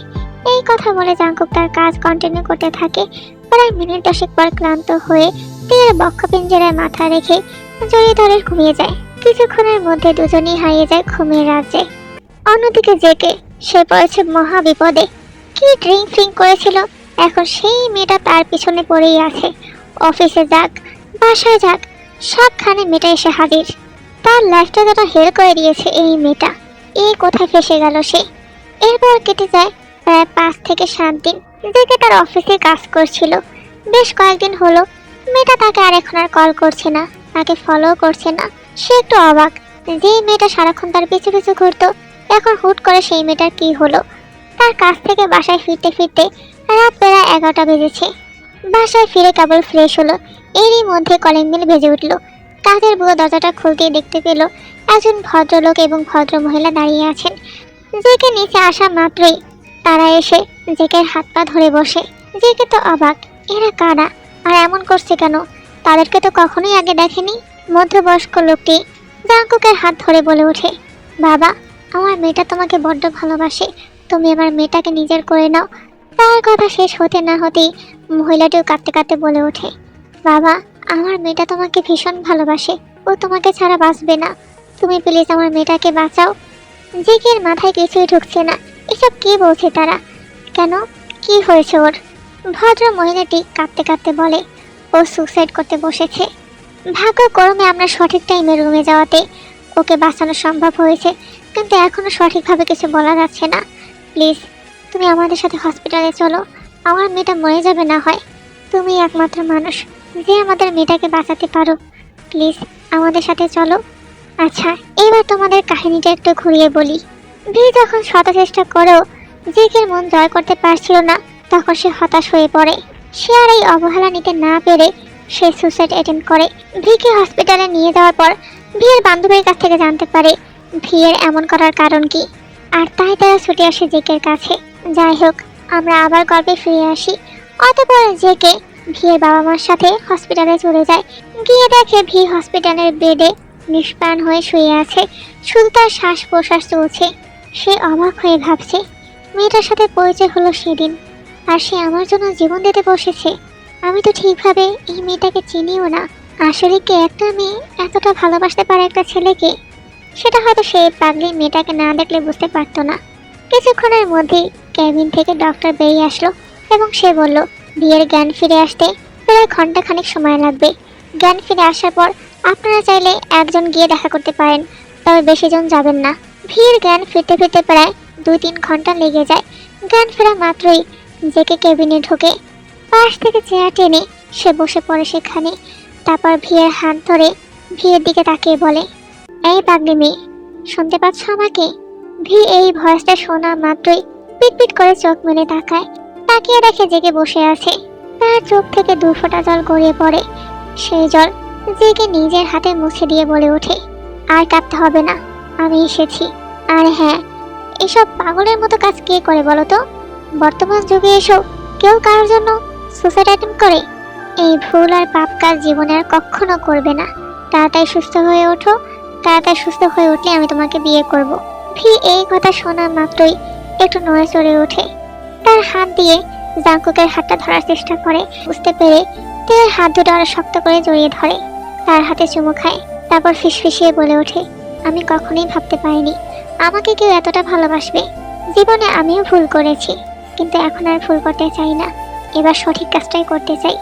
এই কথা বলে জাঙ্কুক তার কাজ কন্টিনিউ করতে থাকে। প্রায় মিনিট 10 পর ক্লান্ত হয়ে তীর বক্ষপিঞ্জরায় মাথা রেখে জড়িয়ে ধরে ঘুমিয়ে যায়। কিছুক্ষণের মধ্যে দুজনেই হারিয়ে যায় ঘুমের রাজ্যে। অন্যদিকে জেকে সে পড়েছে মহা বিপদে। কি ড্রিঙ্ক ফ্রিঙ্ক করেছিল, এখন সেই মেয়েটা তার পিছনে পড়েই আছে। অফিসে যাক, বাসায় যাক, সবখানে মেয়েটা এসে হাজির। তার লাইফটা যেন হেল করে দিয়েছে এই মেয়েটা। এই কোথায় ফেসে গেল সে? এরপর কেটে যায় প্রায় 5 থেকে 7 দিন। জেকে তার অফিসে কাজ করছিল। বেশ কয়েকদিন হলো মেয়েটা তাকে আর এখন আর কল করছে না, তাকে ফলো করছে না। সে একটু অবাক, যে মেয়েটা সারাক্ষণ তার পিছু পিছু ঘুরতো, এখন হুট করে সেই মেয়েটার কি হলো? তার কাছ থেকে বাসায় ফিরতে ফিরতে রাত প্রায় 11টা বেজেছে। বাসায় ফিরে কেবল ফ্রেশ হলো, এরই মধ্যে কলিং বেল বেজে উঠল। কাজের বুড়ো দরজাটা খুলতেই দেখতে পেল একজন ভদ্রলোক এবং ভদ্র মহিলা দাঁড়িয়ে আছেন। জেকে নিচে আসা মাত্রই তারা এসে জেকের হাত পা ধরে বসে। জেকে তো অবাক, এরা কারা আর এমন করছে কেন? তাদেরকে তো কখনোই আগে দেখেনি। মধ্যবয়স্ক লোকটি জাঙ্কুকের হাত ধরে বলে ওঠে, বাবা, আমার মেয়েটা তোমাকে বড্ড ভালোবাসে, তুমি আমার মেয়েটাকে নিজের করে নাও। তার কথা শেষ হতে না হতেই মহিলাটিও কাঁদতে কাঁদতে বলে ওঠে, বাবা, আমার মেয়েটা তোমাকে ভীষণ ভালোবাসে, ও তোমাকে ছাড়া বাঁচবে না, তুমি প্লিজ আমার মেয়েটাকে বাঁচাও। জেকের মাথায় কিছুই ঢুকছে না, এসব কি বলছে তারা? কেন, কি হয়েছে ওর? ভদ্র মহিলাটি কাঁদতে কাঁদতে বলে, ও সুসাইড করতে বসেছে। ভাগ্যক্রমে আমরা সঠিক টাইমে রুমে যাওয়াতে ওকে বাঁচানো সম্ভব হয়েছে, কিন্তু এখনো সঠিকভাবে কিছু বলা যাচ্ছে না। প্লিজ তুমি আমাদের সাথে হসপিটালে চলো, আমার মেয়েটা মরে যাবে না হয়। তুমি একমাত্র মানুষ যে আমাদের মেয়েটাকে বাঁচাতে পারো, প্লিজ আমাদের সাথে চলো। আচ্ছা, এবার তোমাদের কাহিনীটা একটু ঘুরিয়ে বলি। ভি যখন শত চেষ্টা করেও জেকের মন জয় করতে পারছিল না, তখন সে হতাশ হয়ে পড়ে। সে আর এই অবহেলা নিতে না পেরে সে সুসাইড অ্যাটেম্প করে। ভিকে হসপিটালে নিয়ে যাওয়ার পর ভিয়ের বান্ধবীর কাছ থেকে জানতে পারে ভিয়ের এমন করার কারণ কি, আর তাই তারা ছুটে আসে জেকের কাছে। যাই হোক, আমরা আবার গল্পে ফিরে আসি। অতঃপর জেকে ভিয়ের বাবা মার সাথে হসপিটালে চলে যায়। গিয়ে দেখে ভি হসপিটালের বেডে নিষ্প্রাণ হয়ে শুয়ে আছে, শুধু তার শ্বাস প্রশ্বাস চলছে। সে অবাক হয়ে ভাবছে, মেয়েটার সাথে পরিচয় হলো সেদিন, আর সে আমার জন্য জীবন দিতে বসেছে। আমি তো ঠিকভাবে এই মেয়েটাকে চিনিও না। আসলে কি একটা মেয়ে এতটা ভালোবাসতে পারে একটা ছেলেকে? সেটা হয়তো সে পাগলি মেয়েটাকে না দেখলে বুঝতে পারতো না। কিছুক্ষণের মধ্যেই ক্যাবিন থেকে ডক্টর বেরিয়ে আসলো এবং সে বলল, বিয়ের জ্ঞান ফিরে আসতে প্রায় ঘন্টাখানেক সময় লাগবে। জ্ঞান ফিরে আসার পর আপনারা চাইলে একজন গিয়ে দেখা করতে পারেন, তবে বেশি জন যাবেন না। ভিড় জ্ঞান ফিরতে ফিরতে প্রায় 2-3 ঘন্টা লেগে যায়। জ্ঞান ফেরা মাত্রই জেকে কেবিনে ঢোকে। পাশ থেকে চেয়ার টেনে সে বসে পড়ে সেখানে। তারপর ভিয়ের হাত ধরে ভিয়ের দিকে তাকিয়ে বলে, এই পাগলি মেয়ে, শুনতে পাচ্ছ আমাকে? ভি এই ভয়েসটা শোনা মাত্রই পিটপিট করে চোখ মেলে তাকায়। তাকিয়ে দেখে জেগে বসে আছে। তার চোখ থেকে 2 ফোঁটা জল গড়িয়ে পড়ে। সেই জল জেগে নিজের হাতে মুছে দিয়ে বলে ওঠে, আর কাঁদতে হবে না, আমি এসেছি। আর হ্যাঁ, এসব পাগলের মতো কাজ কে করে বলো তো? বর্তমান যুগে এসো কেউ কারোর জন্য সুসাইড অ্যাটেম্প করে? এই ভুল আর পাপ কাজ জীবনে আর কখনো করবে না। তাড়াতাড়ি সুস্থ হয়ে ওঠো, তাড়াতাড়ি সুস্থ হয়ে উঠলে আমি তোমাকে বিয়ে করব। ভি এই কথা শোনা মাত্রই একটু নড়ে চড়ে ওঠে। তার হাত দিয়ে জাঙ্কুকের হাতটা ধরার চেষ্টা করে, বুঝতে পেরে তের হাত দুটো আরো শক্ত করে জড়িয়ে ধরে, তার হাতে চুমু খায়, তারপর ফিসফিসিয়ে বলে ওঠে, আমি কখনোই ভাবতে পারিনি আমাকে কেউ এতটা ভালোবাসবে। জীবনে আমিও ভুল করেছি, কিন্তু এখন আর ভুল করতে চাই না। এবার সঠিক কাজটাই করতে চাই,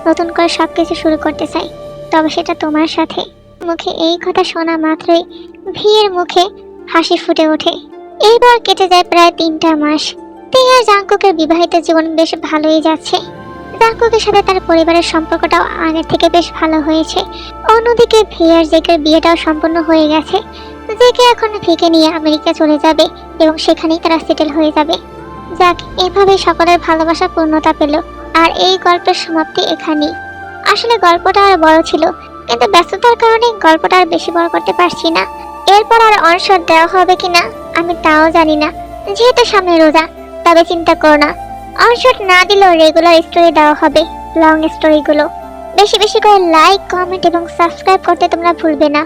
নতুন করে সবকিছু শুরু করতে চাই, তবে সেটা তোমার সাথে। মুখে এই কথা শোনা মাত্রই ভিয়ের মুখে হাসি ফুটে ওঠে। এইবার কেটে যায় প্রায় 3টা মাস। তে আর জাঙ্কুকের বিবাহিত জীবন বেশ ভালোই যাচ্ছে। জাঙ্কুকের সাথে তার পরিবারের সম্পর্কটাও আগের থেকে বেশ ভালো হয়েছে। অন্যদিকে ভি আর জেকের বিয়েটাও সম্পন্ন হয়ে গেছে। জেকে এখন ভিকে নিয়ে আমেরিকা চলে যাবে এবং সেখানেই তারা সেটেল হয়ে যাবে। যাক, এভাবে সকলের ভালোবাসা পূর্ণতা পেল। আর এই গল্পের সমাপ্তি এখানেই। আসলে গল্পটা আর বড় ছিল, কিন্তু ব্যস্ততার কারণে গল্পটা আর বেশি বড় করতে পারছি না। এরপর আর অনশট দেওয়া হবে কিনা আমি তাও জানি না, যেহেতু সামনে রোজা। তবে চিন্তা করো না, অনশট না দিলেও রেগুলার স্টোরি দেওয়া হবে, লং স্টোরিগুলো। বেশি বেশি করে লাইক, কমেন্ট এবং সাবস্ক্রাইব করতে তোমরা ভুলবে না।